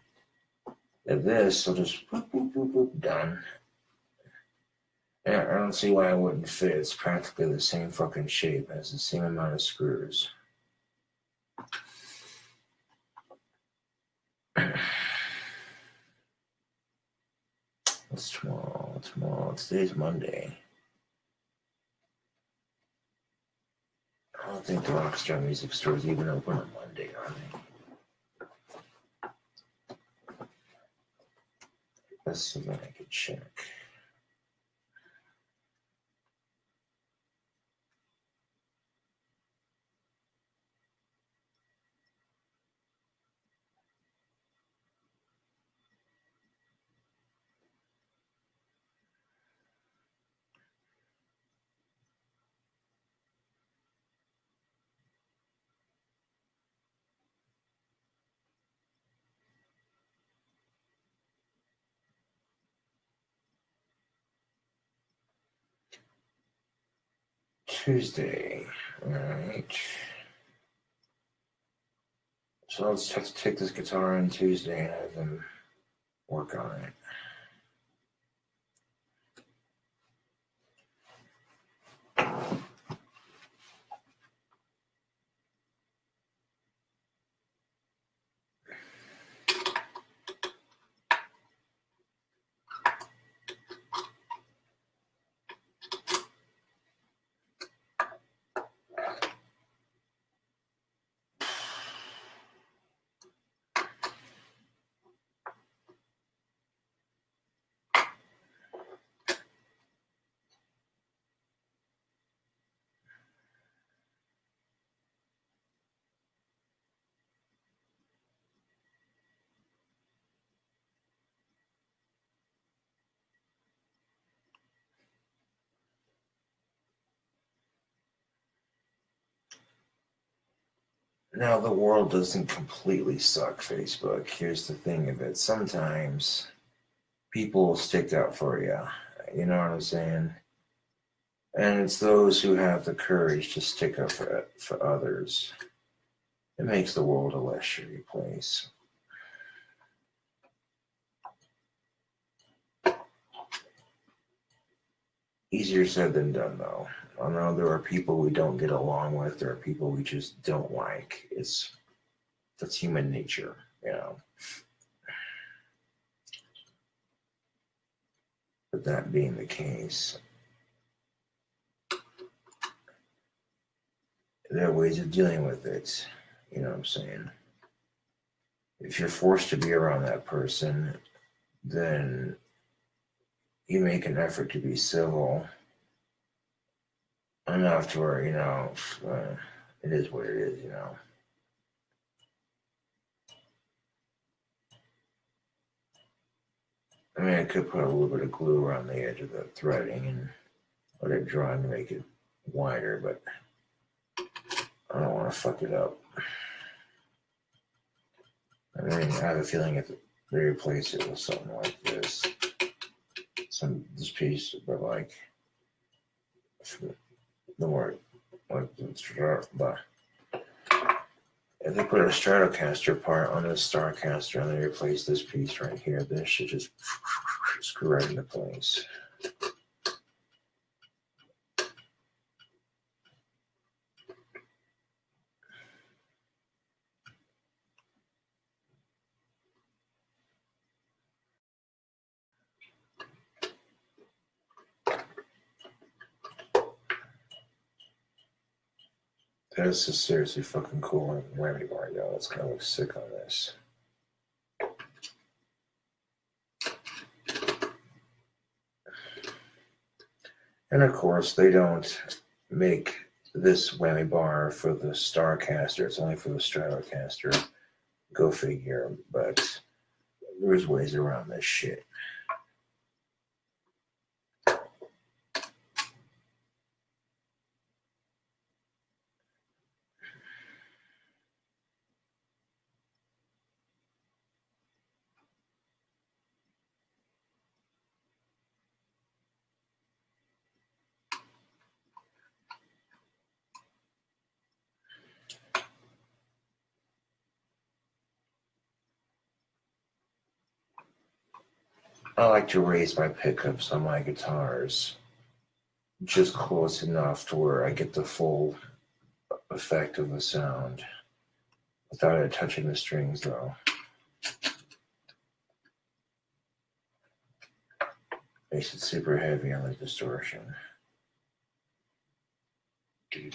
Speaker 1: that this will just boop, boop, boop, boop, done. And I don't see why it wouldn't fit. It's practically the same fucking shape, has the same amount of screws. What's tomorrow? Today's Monday. I don't think the Rockstar Music Store is even open on Monday, are they? That's something I could check. Tuesday, all right. So let's have to take this guitar on Tuesday and have them work on it. Now, the world doesn't completely suck, Facebook. Here's the thing of it. Sometimes people will stick up for you. You know what I'm saying? And it's those who have the courage to stick up for others. It makes the world a less shitty place. Easier said than done, though. I know there are people we don't get along with. There are people we just don't like. That's human nature, you know. But that being the case, there are ways of dealing with it. You know what I'm saying? If you're forced to be around that person, then you make an effort to be civil enough to where, you know, it is what it is, you know. I mean, I could put a little bit of glue around the edge of the threading and let it dry and make it wider, but I don't want to fuck it up. I mean, I have a feeling if they replace it with something like this, this piece, but like, the more, like, but if they put a Stratocaster part on this Starcaster and they replace this piece right here, this should just screw right into place. This is seriously fucking cool whammy bar, yo. Let's kind of look sick on this. And of course, they don't make this whammy bar for the Starcaster. It's only for the Stratocaster. Go figure. But there's ways around this shit. I like to raise my pickups on my guitars just close enough to where I get the full effect of the sound without it touching the strings, though. Makes it super heavy on the distortion. Damn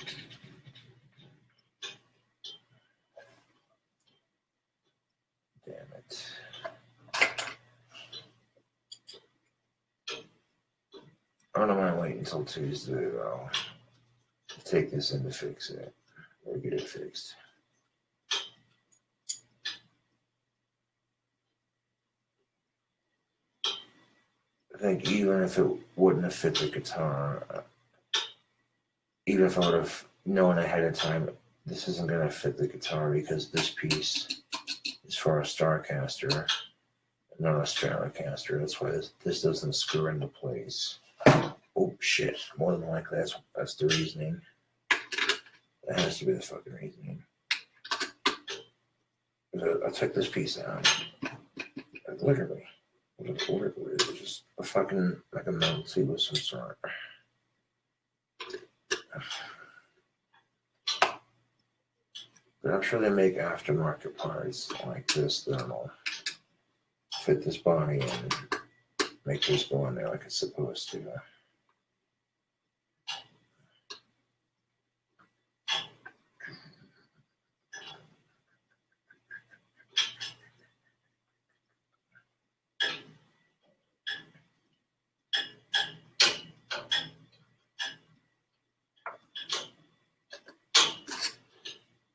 Speaker 1: it. I don't want to wait until Tuesday, though. Take this in to fix it, or get it fixed. I think even if it wouldn't have fit the guitar, even if I would have known ahead of time, this isn't going to fit the guitar because this piece is for a Starcaster, not a Stratocaster. That's why this doesn't screw into place. Oh shit! More than likely, that's the reasoning. That has to be the fucking reasoning. I took this piece out. Literally, it's just a fucking like a metal tube of some sort. But I'm sure they make aftermarket parts like this that'll fit this body and make this go in there like it's supposed to.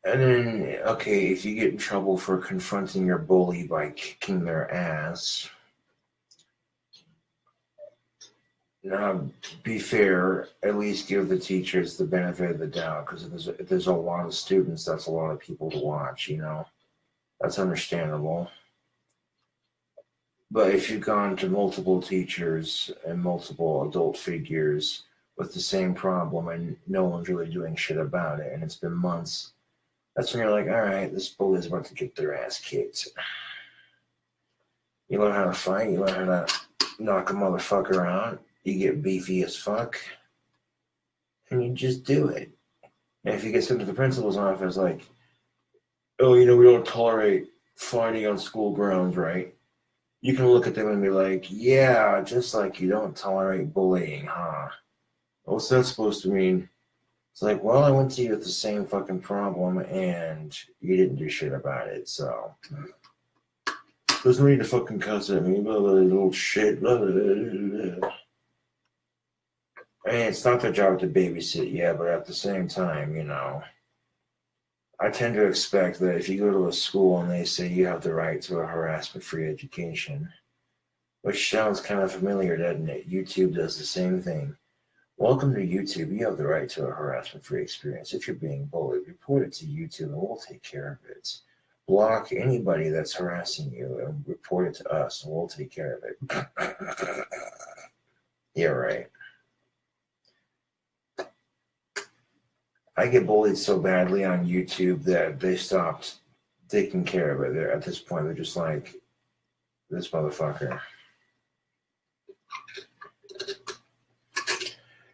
Speaker 1: And then, okay, if you get in trouble for confronting your bully by kicking their ass, now be fair, at least give the teachers the benefit of the doubt, because if there's a lot of students, that's a lot of people to watch, you know? That's understandable. But if you've gone to multiple teachers and multiple adult figures with the same problem and no one's really doing shit about it, and it's been months, that's when you're like, all right, this bully's about to get their ass kicked. You learn how to fight, you learn how to knock a motherfucker out, you get beefy as fuck, and you just do it. And if you get sent to the principal's office like, oh, you know, we don't tolerate fighting on school grounds, right? You can look at them and be like, yeah, just like you don't tolerate bullying, huh? What's that supposed to mean? It's like, well, I went to you with the same fucking problem and you didn't do shit about it, so. There's no need to fucking cuss at me, blah, blah, little shit, blah, blah, blah, blah. I mean, it's not their job to babysit, yeah, but at the same time, you know, I tend to expect that if you go to a school and they say you have the right to a harassment-free education, which sounds kind of familiar, doesn't it? YouTube does the same thing. Welcome to YouTube. You have the right to a harassment-free experience. If you're being bullied, report it to YouTube and we'll take care of it. Block anybody that's harassing you and report it to us and we'll take care of it. Yeah, right. I get bullied so badly on YouTube that they stopped taking care of it. At this point, they're just like, this motherfucker.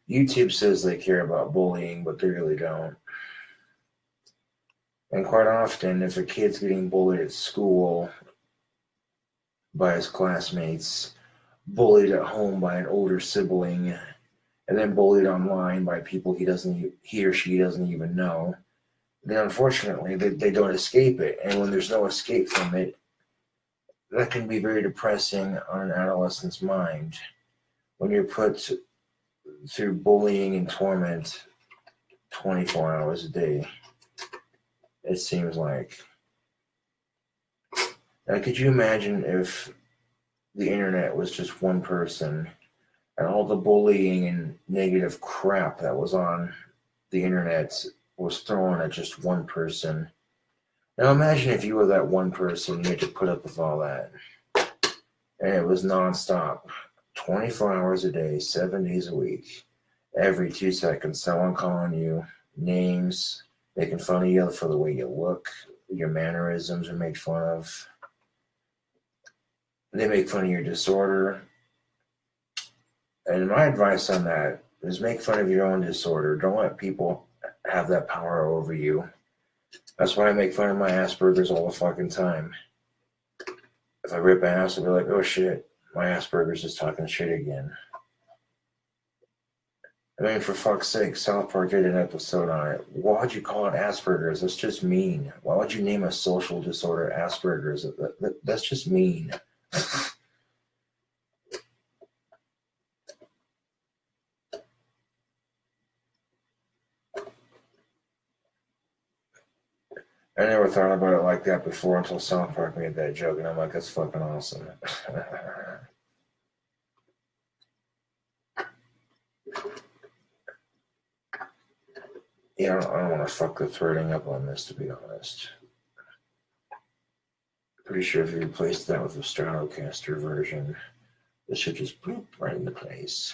Speaker 1: YouTube says they care about bullying, but they really don't. And quite often, if a kid's getting bullied at school by his classmates, bullied at home by an older sibling, and then bullied online by people he or she doesn't even know, then unfortunately they don't escape it. And when there's no escape from it, that can be very depressing on an adolescent's mind. When you're put through bullying and torment 24 hours a day, it seems like. Now, could you imagine if the internet was just one person and all the bullying and negative crap that was on the internet was thrown at just one person? Now imagine if you were that one person, you had to put up with all that. And it was nonstop, 24 hours a day, 7 days a week. Every 2 seconds, someone calling you names, making fun of you for the way you look, your mannerisms are made fun of. They make fun of your disorder. And my advice on that is make fun of your own disorder. Don't let people have that power over you. That's why I make fun of my Asperger's all the fucking time. If I rip ass, I'll be like, oh shit, my Asperger's is talking shit again. I mean, for fuck's sake, South Park did an episode on it. Why would you call it Asperger's? That's just mean. Why would you name a social disorder Asperger's? That's just mean. I never thought about it like that before until South Park made that joke, and I'm like, that's fucking awesome. Yeah, I don't want to fuck the threading up on this, to be honest. Pretty sure if you replaced that with a Stratocaster version, this should just bloop right into place.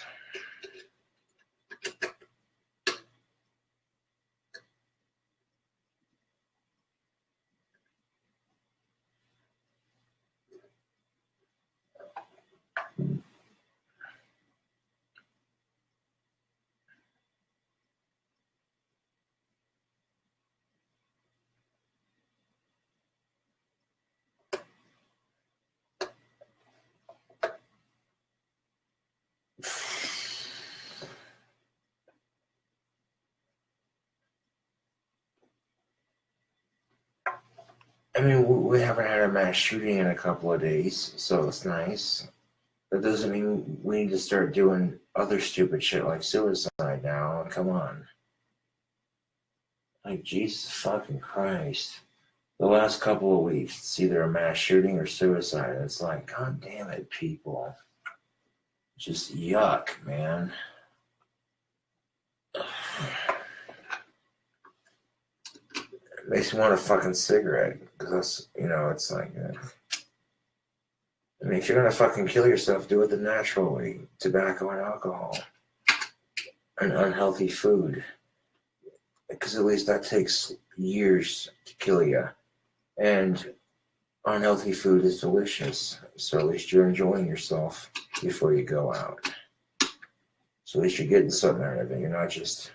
Speaker 1: I mean, we haven't had a mass shooting in a couple of days, so it's nice. That doesn't mean we need to start doing other stupid shit like suicide now. Come on. Like, Jesus fucking Christ. The last couple of weeks, it's either a mass shooting or suicide. It's like, God damn it, people. Just yuck, man. It makes me want a fucking cigarette. Because that's, it's like, I mean, if you're going to fucking kill yourself, do it the natural way. Tobacco and alcohol. And unhealthy food. Because at least that takes years to kill you. And unhealthy food is delicious. So at least you're enjoying yourself before you go out. So at least you're getting something out of it. You're not just,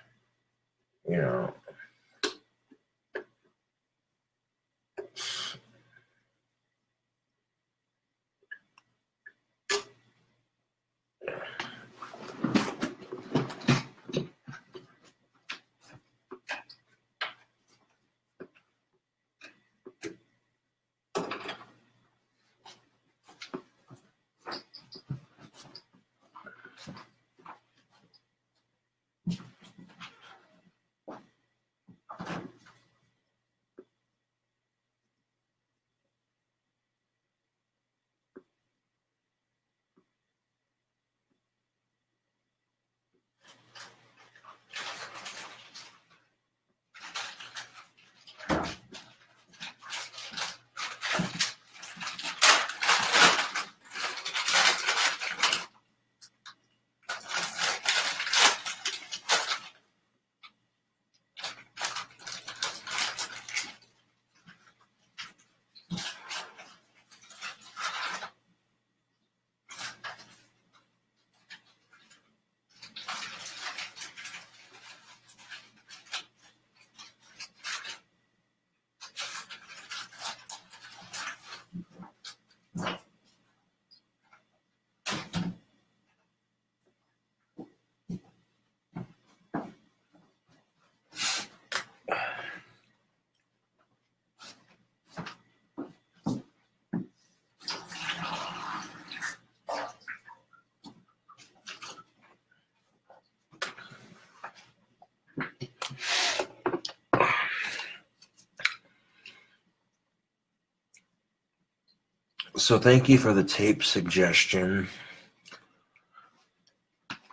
Speaker 1: So thank you for the tape suggestion.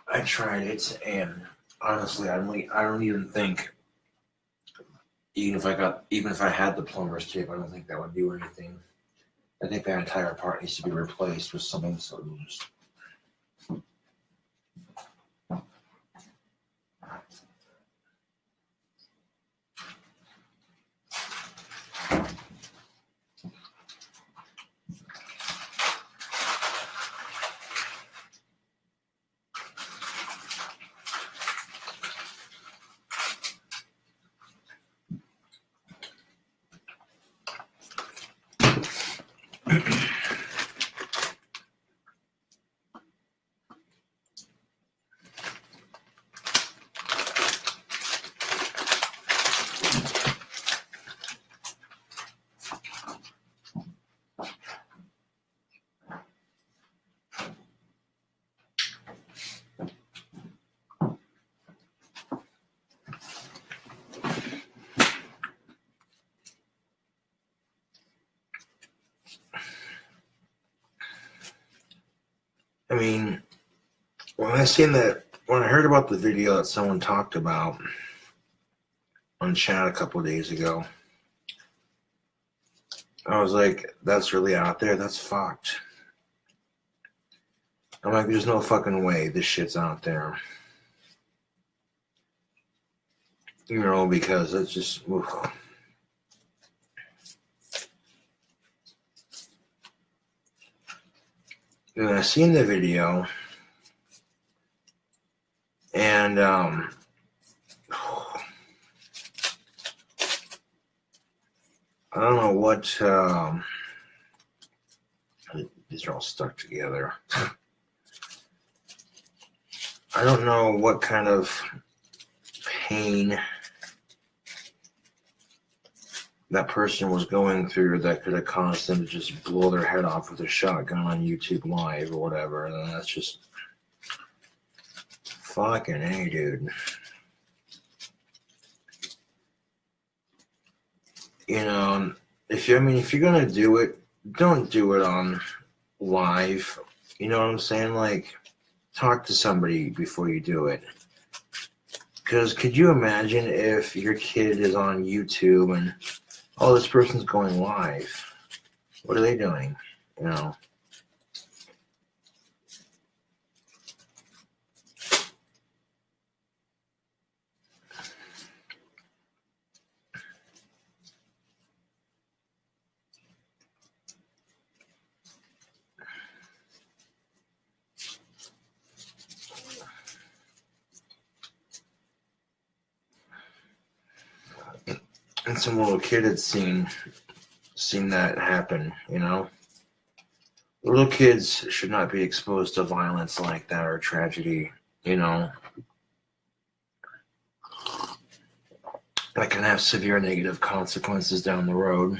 Speaker 1: I tried it, and honestly, I don't even think, even if I had the plumber's tape, I don't think that would do anything. I think that entire part needs to be replaced with something so loose. I mean, when I heard about the video that someone talked about on chat a couple of days ago, I was like, that's really out there? That's fucked. I'm like, there's no fucking way this shit's out there. You know, because it's just, oof. And I seen the video, and I don't know what, these are all stuck together. I don't know what kind of pain that person was going through that could have caused them to just blow their head off with a shotgun on YouTube Live or whatever. And that's just fucking A, dude. You know, if you're gonna do it, don't do it on live. You know what I'm saying? Like, talk to somebody before you do it. Because could you imagine if your kid is on YouTube and, oh, this person's going live? What are they doing? You know? And some little kid had seen that happen, you know? Little kids should not be exposed to violence like that or tragedy, you know? That can have severe negative consequences down the road.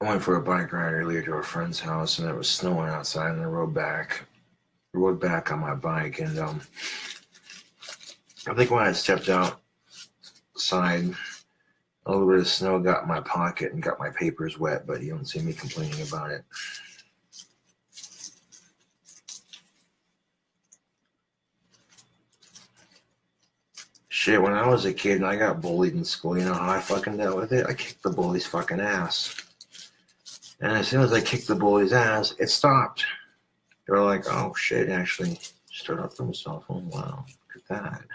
Speaker 1: I went for a bike ride earlier to a friend's house, and it was snowing outside, and I rode back on my bike, and I think when I stepped outside, a little bit of snow got in my pocket and got my papers wet, but you don't see me complaining about it. Shit, when I was a kid and I got bullied in school, you know how I fucking dealt with it? I kicked the bully's fucking ass. And as soon as I kicked the bully's ass, it stopped. They were like, oh shit, actually stood up for himself. Oh wow, look at that.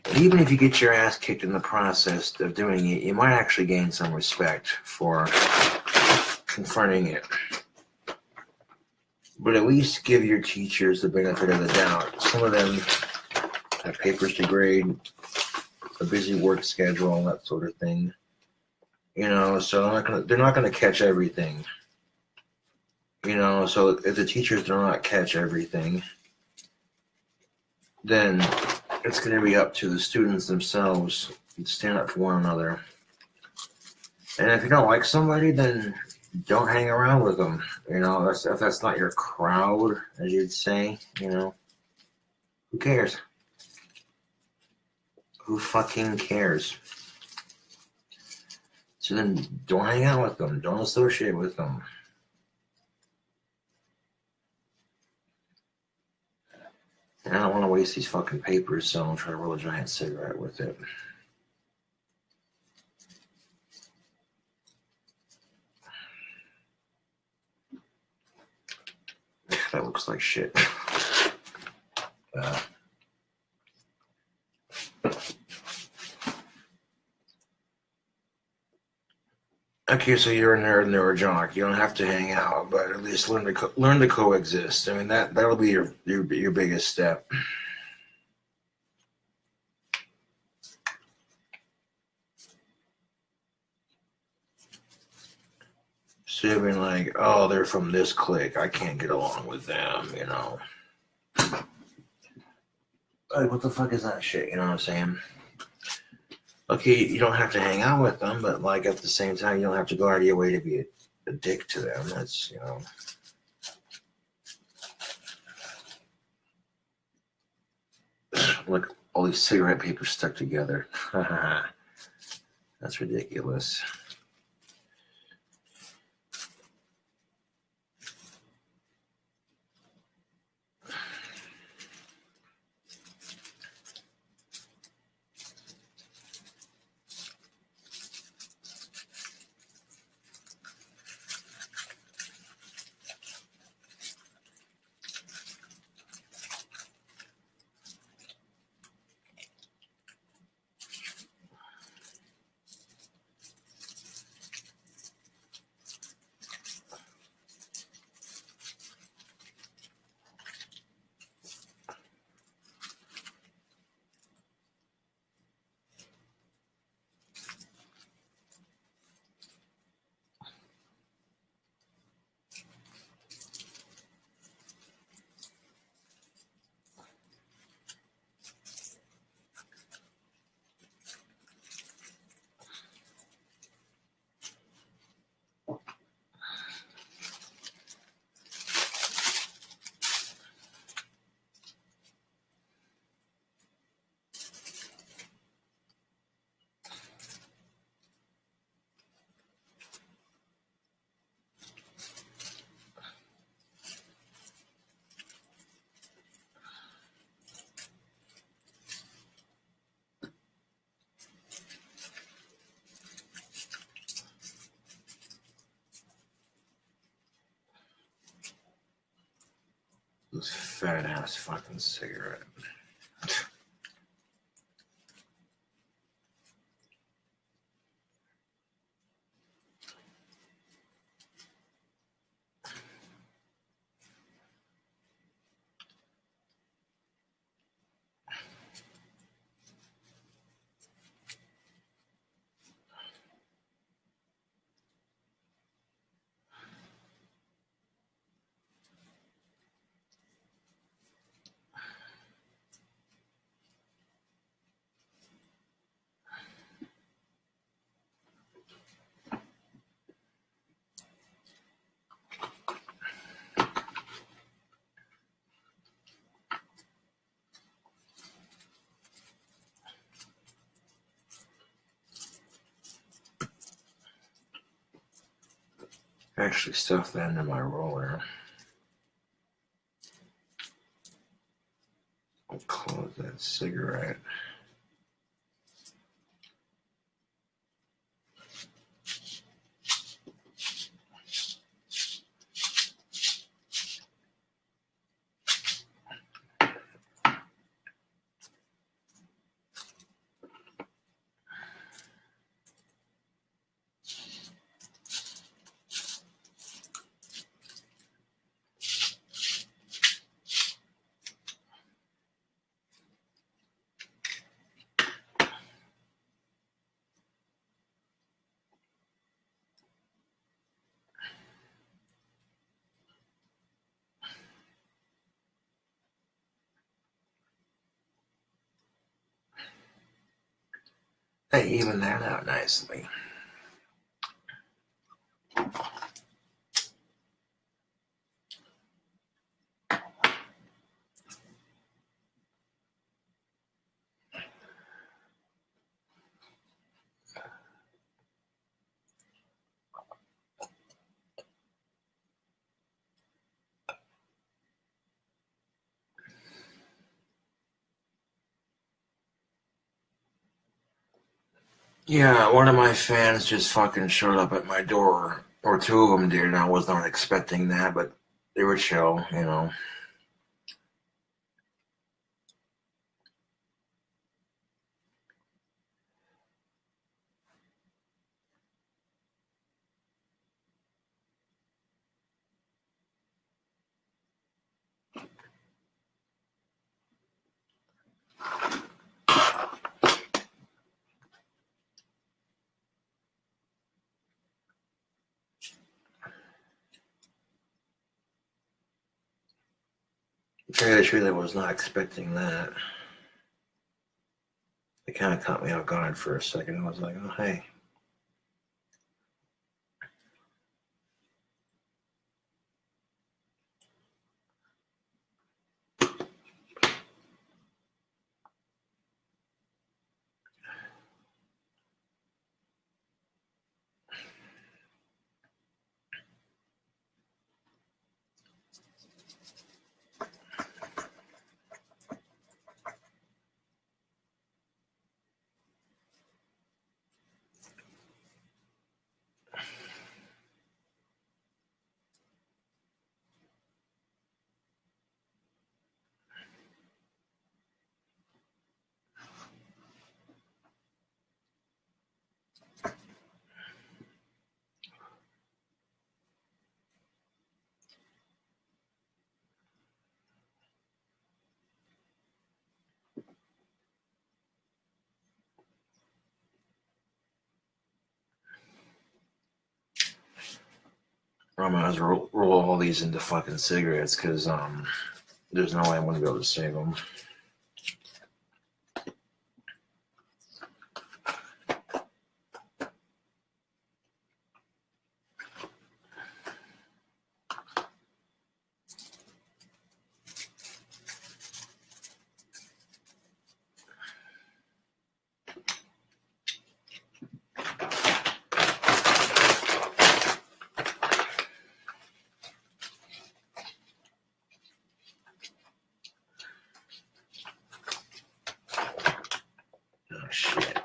Speaker 1: But even if you get your ass kicked in the process of doing it, you might actually gain some respect for confronting it. But at least give your teachers the benefit of the doubt. Some of them have papers to grade, a busy work schedule, and that sort of thing. You know, so they're not gonna catch everything. You know, so if the teachers do not catch everything, then it's gonna be up to the students themselves to stand up for one another. And if you don't like somebody, then don't hang around with them. You know, if that's not your crowd, as you'd say, you know, who cares? Who fucking cares? So then don't hang out with them. Don't associate with them. And I don't want to waste these fucking papers, so I'm trying to roll a giant cigarette with it. That looks like shit. Okay, so you're a nerd and they're a jock. You don't have to hang out, but at least learn to coexist. I mean, that'll be your biggest step. So you've been like, oh, they're from this clique. I can't get along with them, you know. Like, what the fuck is that shit? You know what I'm saying? Okay, you don't have to hang out with them, but like at the same time, you don't have to go out of your way to be a dick to them. That's, you know. Look, all these cigarette papers stuck together. That's ridiculous. This fat ass fucking cigarette. Actually stuff that into my roller. I'll close that cigarette. They even that out nicely. Yeah, one of my fans just fucking showed up at my door, or two of them did, and I was not expecting that, but they were chill, you know. I truly was not expecting that. It kind of caught me off guard for a second. I was like, oh, hey. I might as well roll all these into fucking cigarettes, because there's no way I'm going to be able to save them. Oh, shit.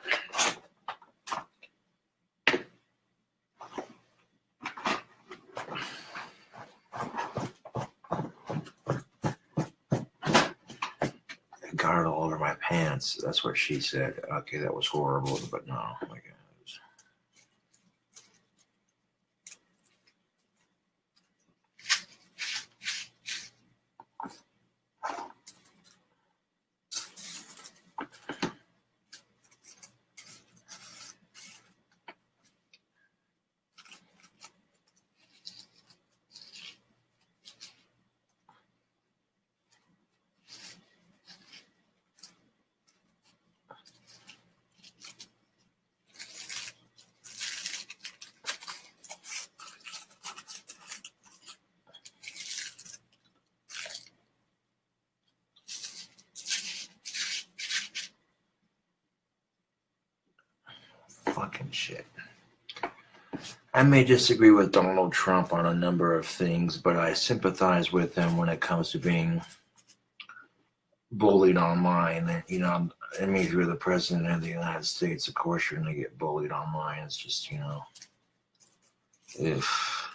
Speaker 1: Got it all over my pants. That's what she said. Okay, that was horrible, but no. Like, fucking shit. I may disagree with Donald Trump on a number of things, but I sympathize with him when it comes to being bullied online. You know, I mean, if you're the president of the United States, of course you're going to get bullied online. It's just, you know, if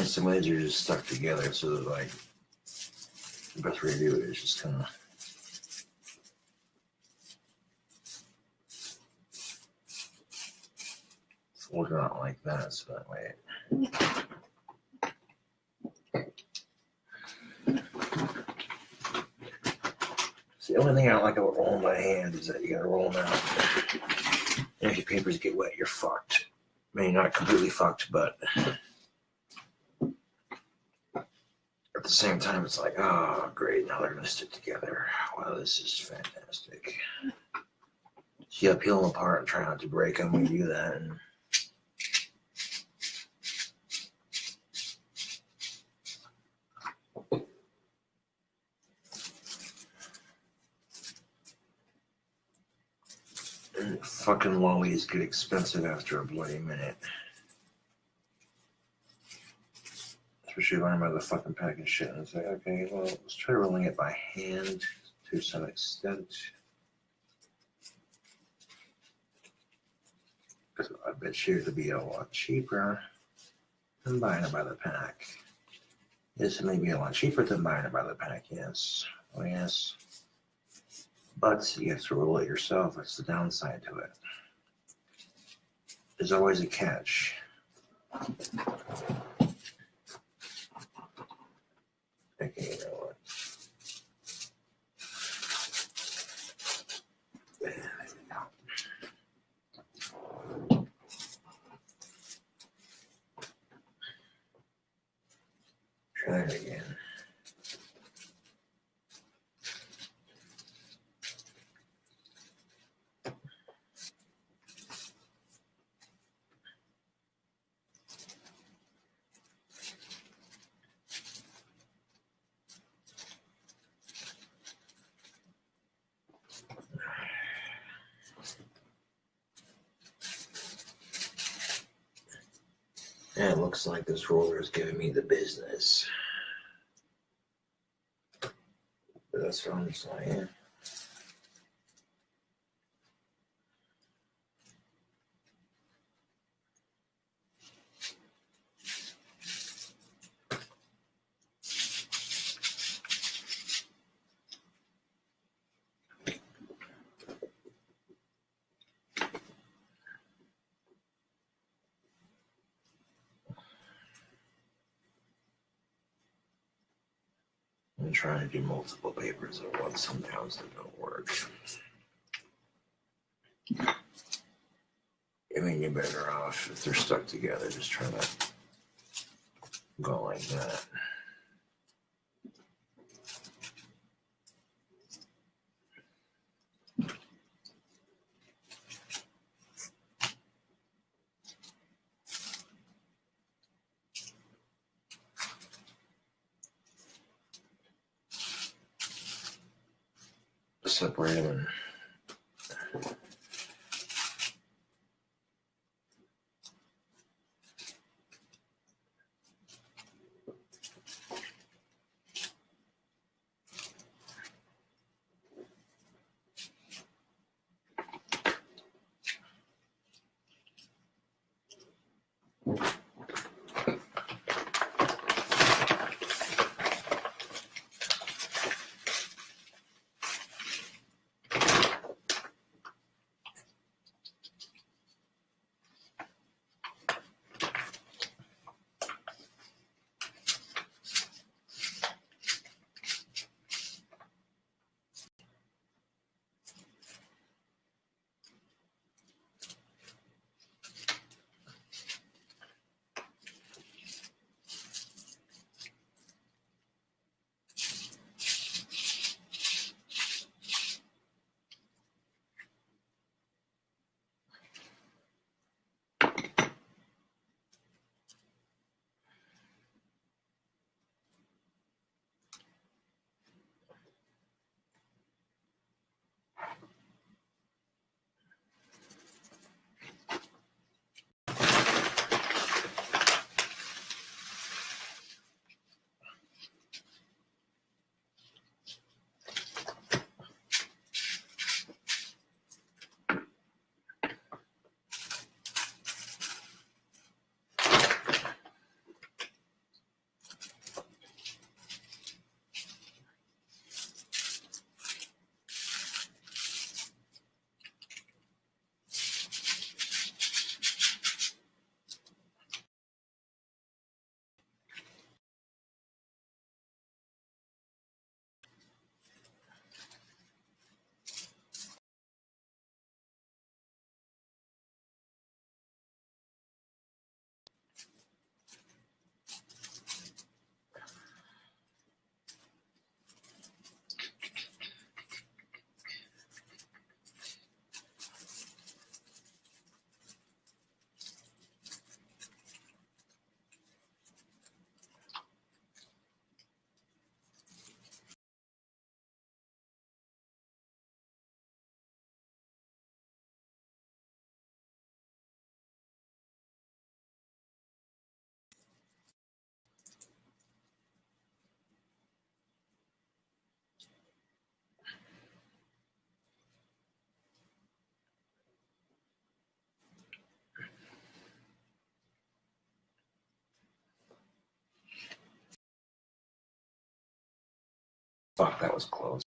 Speaker 1: And some of these are just stuck together, so that, like, the best way to do it is just kind of fold it out like that, so that way so the only thing I don't like about rolling by hand is that you gotta roll them out. And if your papers get wet, you're fucked. I mean, not completely fucked, but at the same time, it's like, oh, great, now they're gonna stick together. Wow, this is fantastic. So you gotta peel them apart and try not to break them when you do that. And fucking lollies get expensive after a bloody minute. Especially learn by the fucking pack and shit. And it's like, okay, well, let's try rolling it by hand to some extent. Because I bet you it'll be a lot cheaper than buying it by the pack. This may be a lot cheaper than buying it by the pack, yes. Oh, yes. But you have to roll it yourself. That's the downside to it. There's always a catch. Okay, you know what? There we go. Try it again. And it looks like this roller is giving me the business. But that's what I'm saying. I'm trying to do multiple papers at once. Sometimes they don't work. I mean, you're better off if they're stuck together. Just try to go like that. Separate them. Fuck, that was close.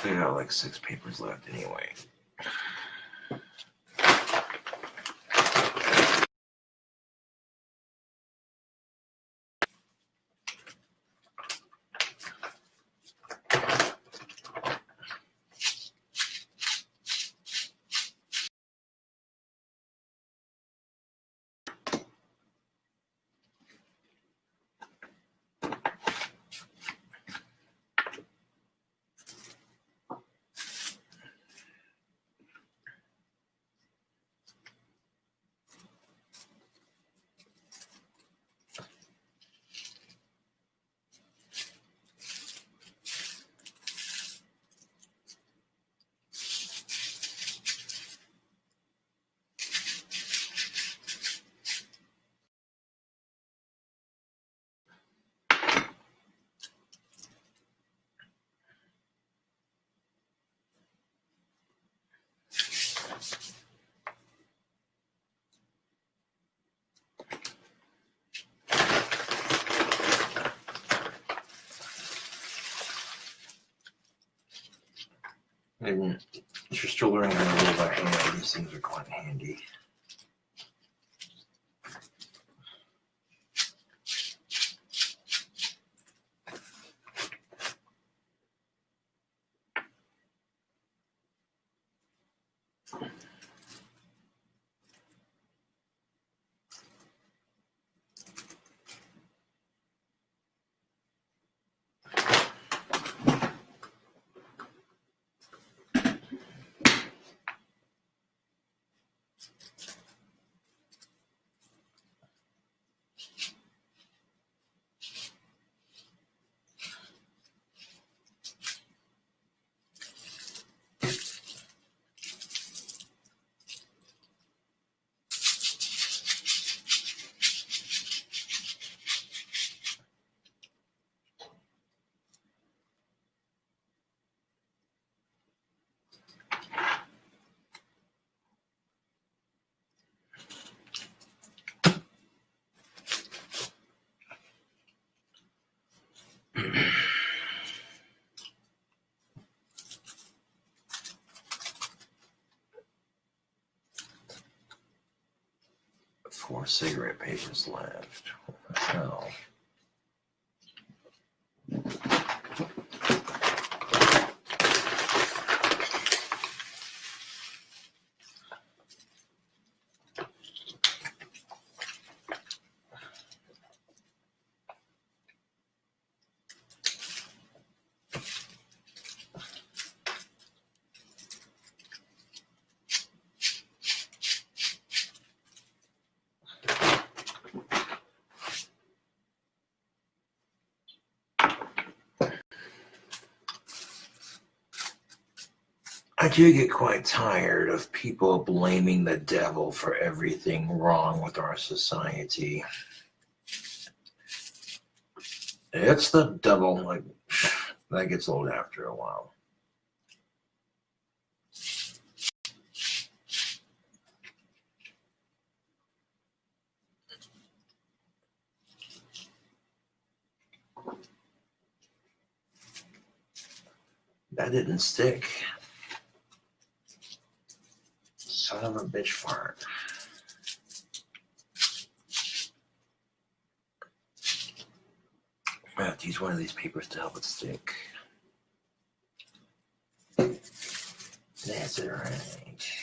Speaker 1: I got like 6 papers left anyway. And if you're still learning how to roll by hand, these things are quite handy. Four cigarette papers left. What the hell? I do get quite tired of people blaming the devil for everything wrong with our society. It's the devil, like, that gets old after a while. That didn't stick. Son of a bitch fart. I have to use one of these papers to help it stick. That's it, right.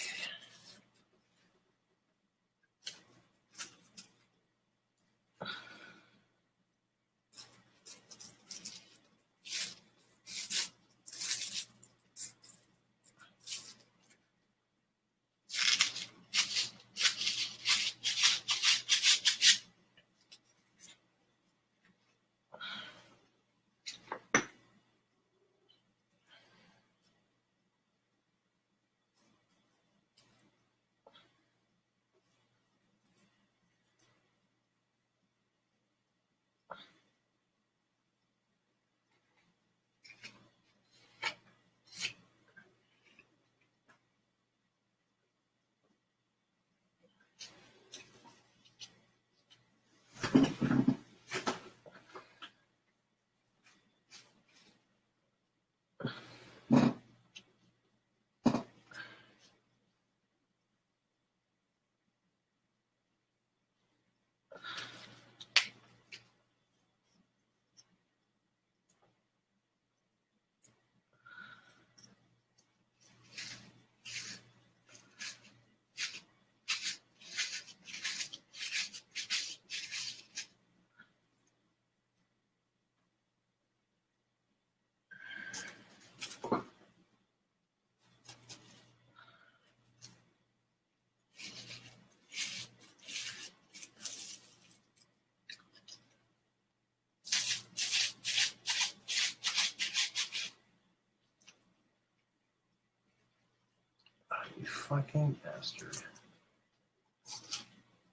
Speaker 1: fucking bastard.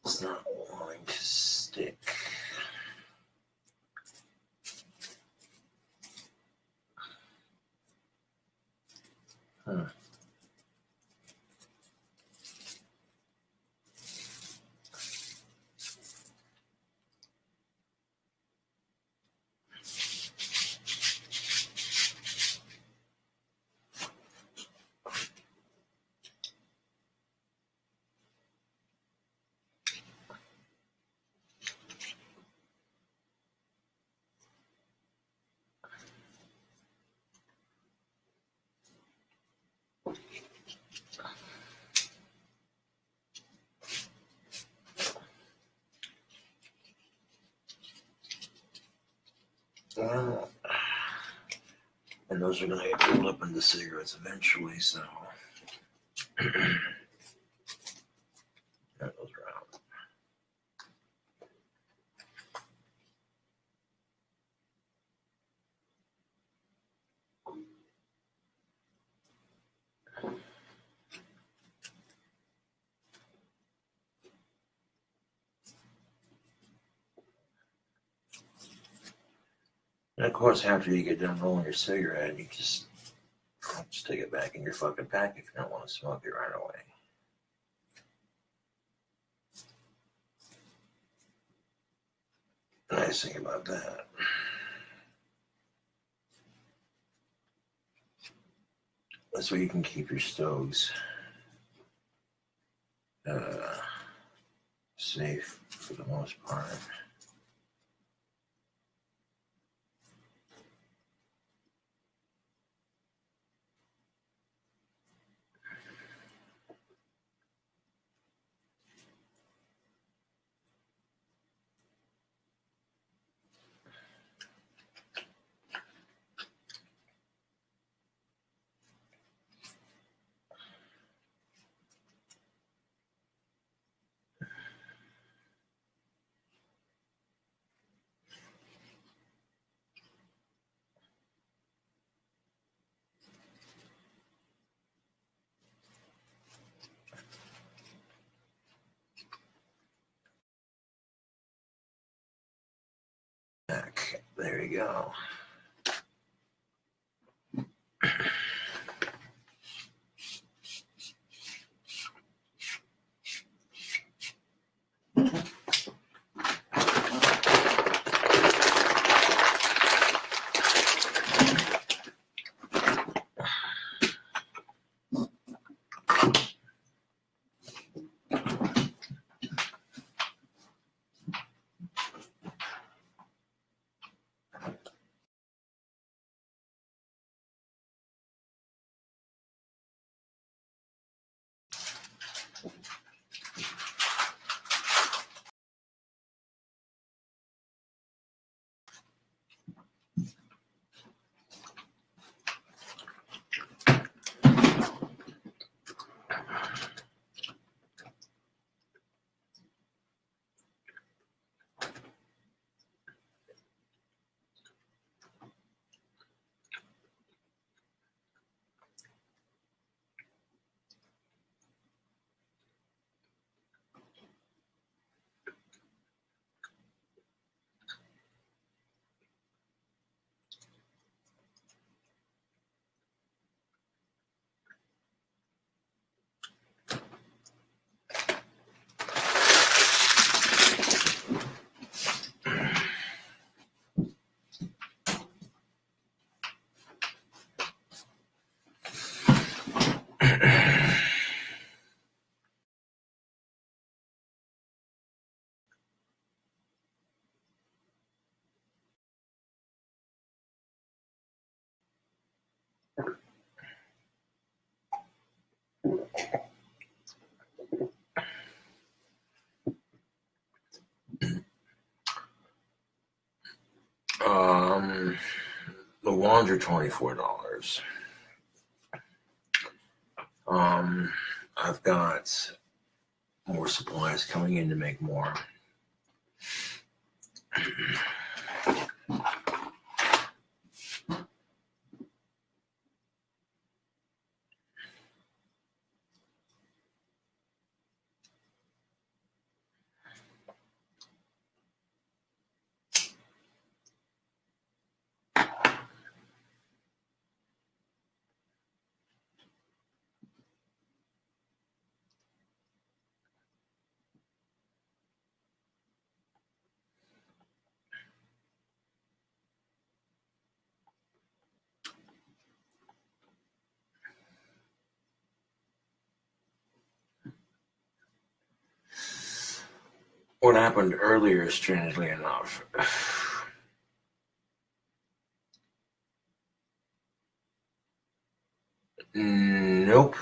Speaker 1: It's not wanting to stick. Huh. Well, and those are going to get pulled up into cigarettes eventually, so that goes around. And of course, after you get done rolling your cigarette, you just stick it back in your fucking pack if you don't want to smoke it right away. The nice thing about that. This way you can keep your stoves safe for the most part. There you go. The wands are $24. I've got more supplies coming in to make more. what happened earlier, strangely enough. Nope.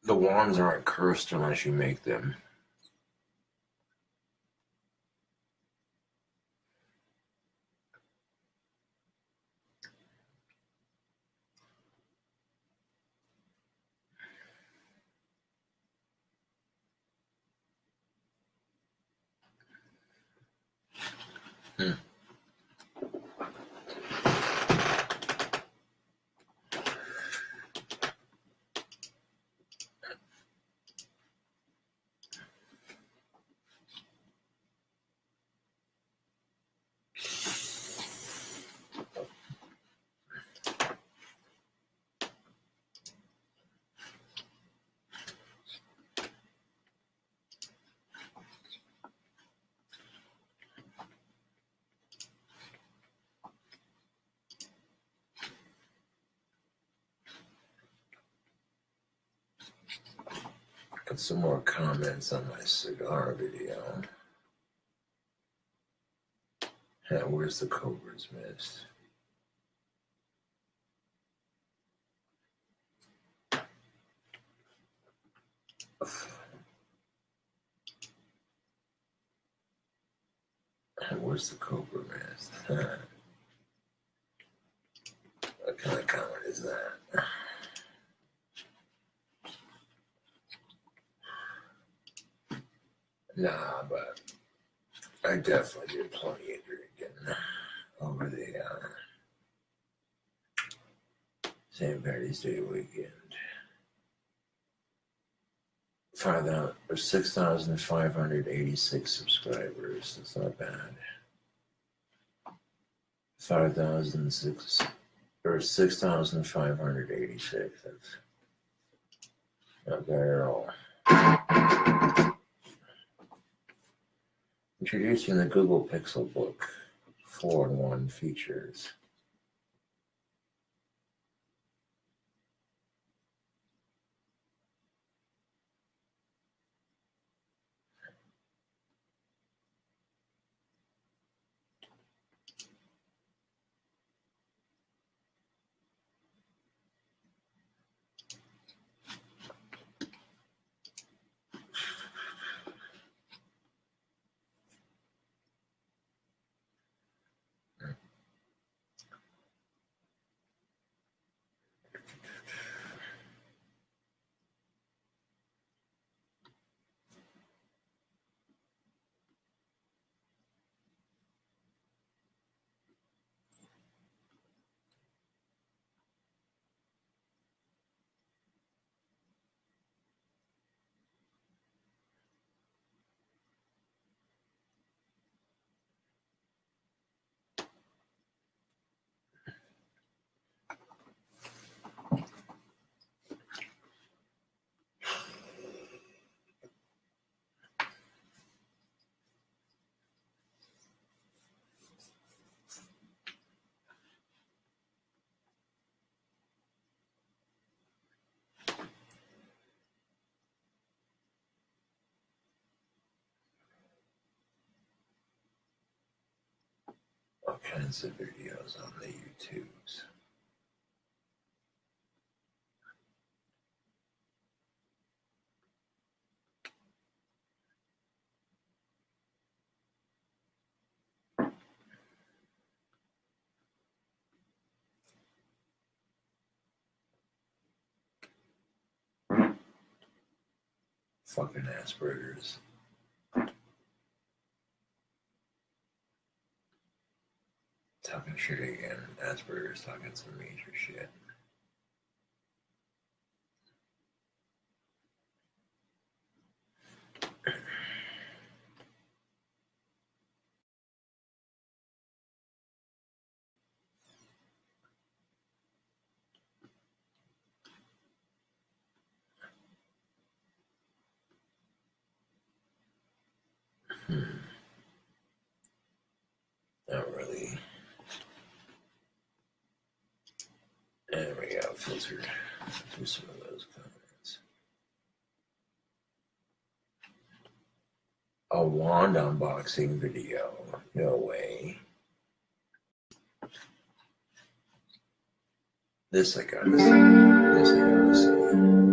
Speaker 1: The wands aren't cursed unless you make them. Got some more comments on my cigar video. Yeah, where's the Cobra's mist? Where's the Cobra mist? What kind of comment is that? Nah, but I definitely did plenty of drinking over the St. Patty's Day weekend. 6,586 subscribers. That's not bad. 6,586. That's not bad at all. Introducing the Google Pixel Book 4-in-1 features. All kinds of videos on the YouTubes. Fucking Asperger's. Talking shit again. Asperger's talking some major shit. Not really. There we go. Filter through some of those comments. wand unboxing video. No way. This I gotta see. This I gotta see.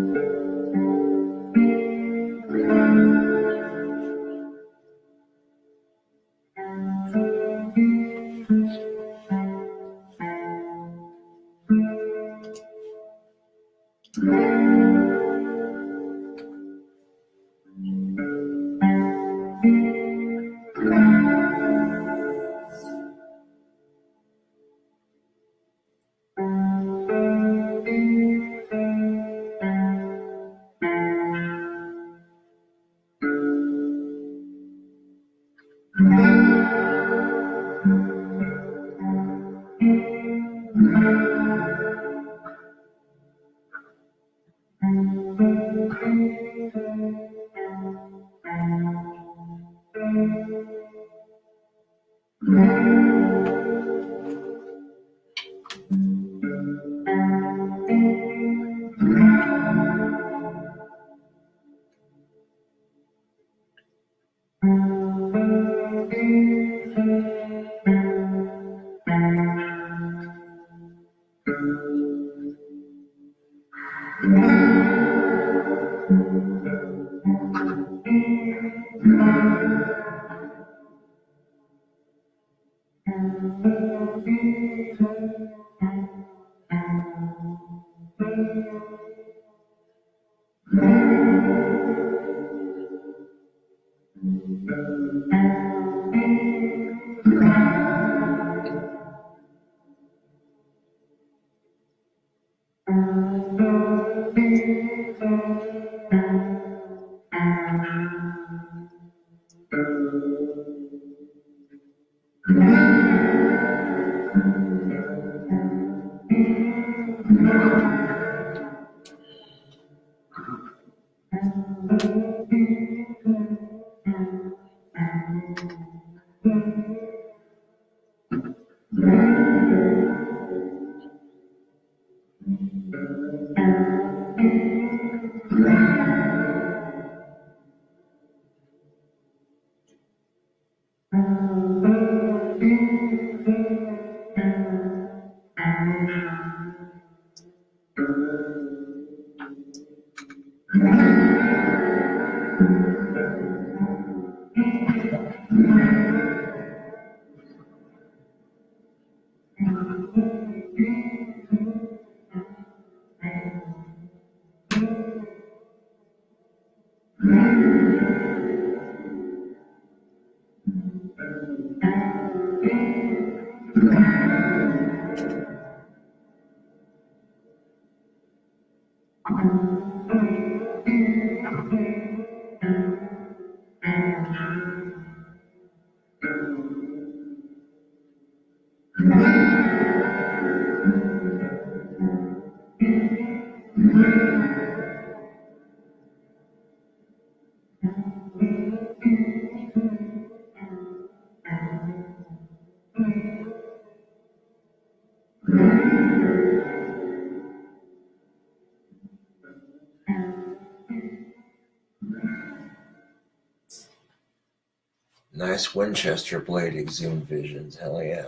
Speaker 1: Nice Winchester blade exhumed visions. Hell yeah.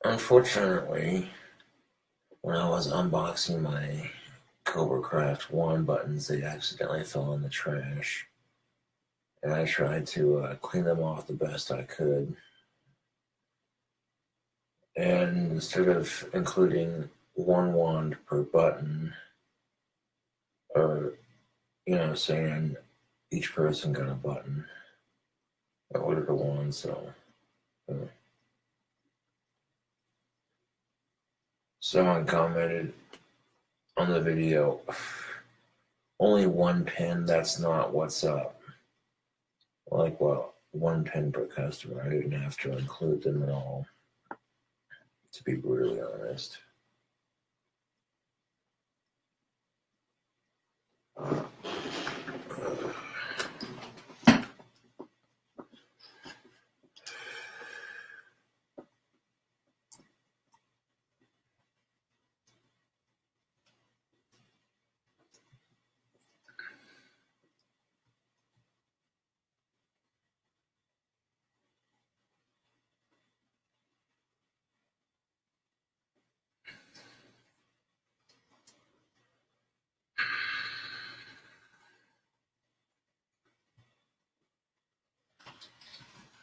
Speaker 1: Unfortunately, when I was unboxing my CobraCraft wand buttons, they accidentally fell in the trash. And I tried to clean them off the best I could. And instead of including one wand per button, or, saying each person got a button, I ordered a wand, so Someone commented on the video, only one pin, that's not what's up. Like, well, one pin per customer. I didn't have to include them at all, to be brutally honest.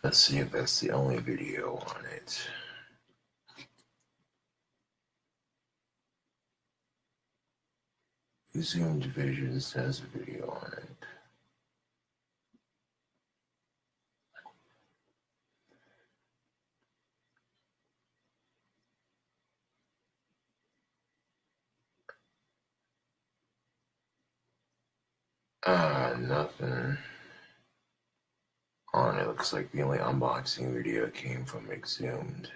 Speaker 1: Let's see if that's the only video on it. Zoom Divisions has a video on it. Nothing on it. Looks like the only unboxing video came from Exhumed.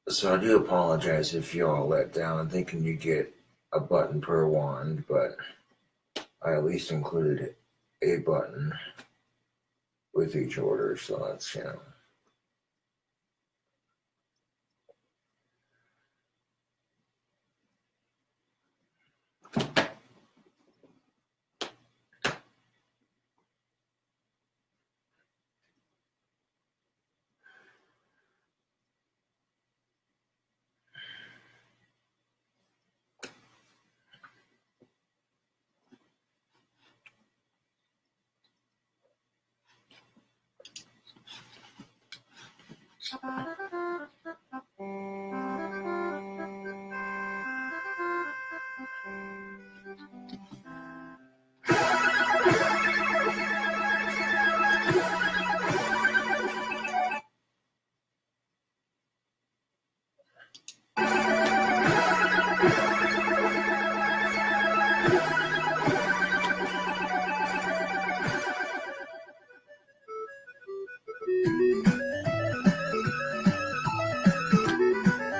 Speaker 1: So I do apologize if you all let down thinking you get a button per wand, but I at least included a button with each order, so that's, you know.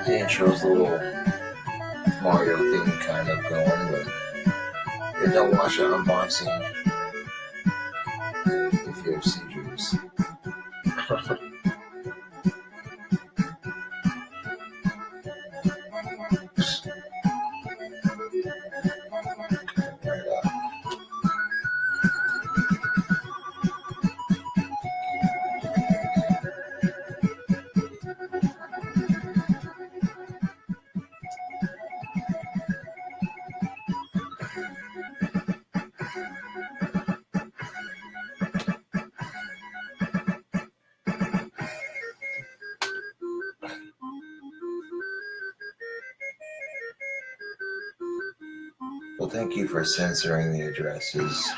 Speaker 1: The intro's a little Mario thing kind of going, but don't watch an unboxing if you have seizures. Well, thank you for censoring the addresses.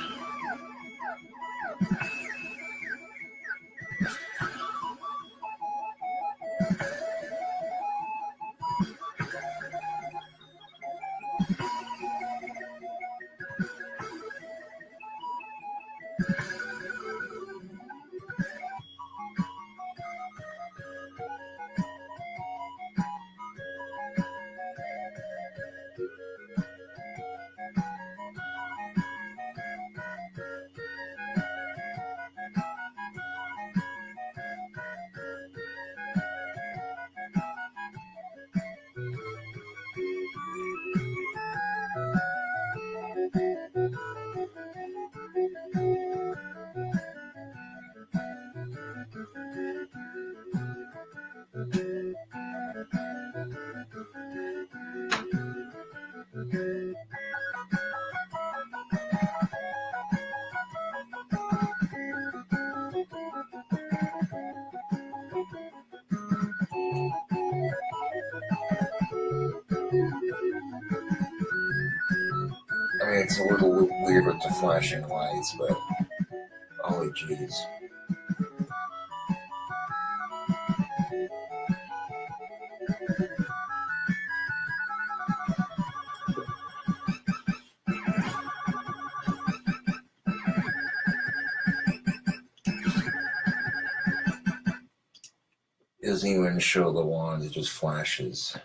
Speaker 1: It's a little weird with the flashing lights, but holy jeez. It doesn't even show the wands, it just flashes.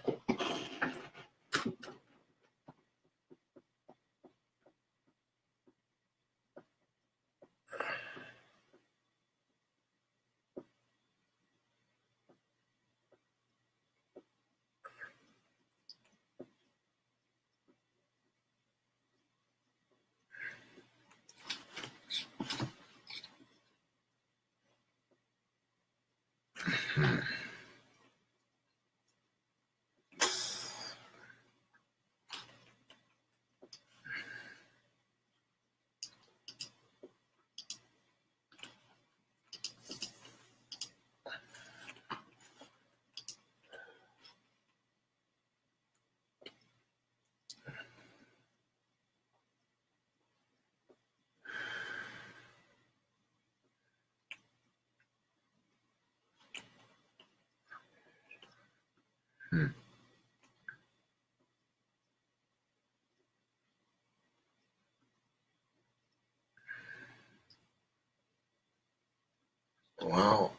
Speaker 1: Well,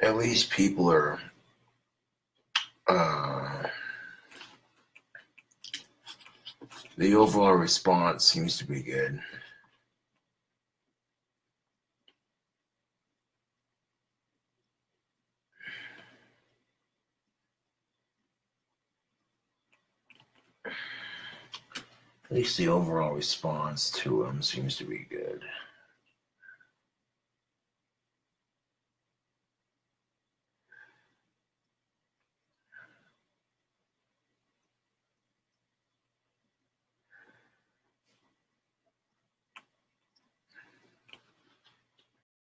Speaker 1: at least people are the overall response seems to be good. At least the overall response to them seems to be good.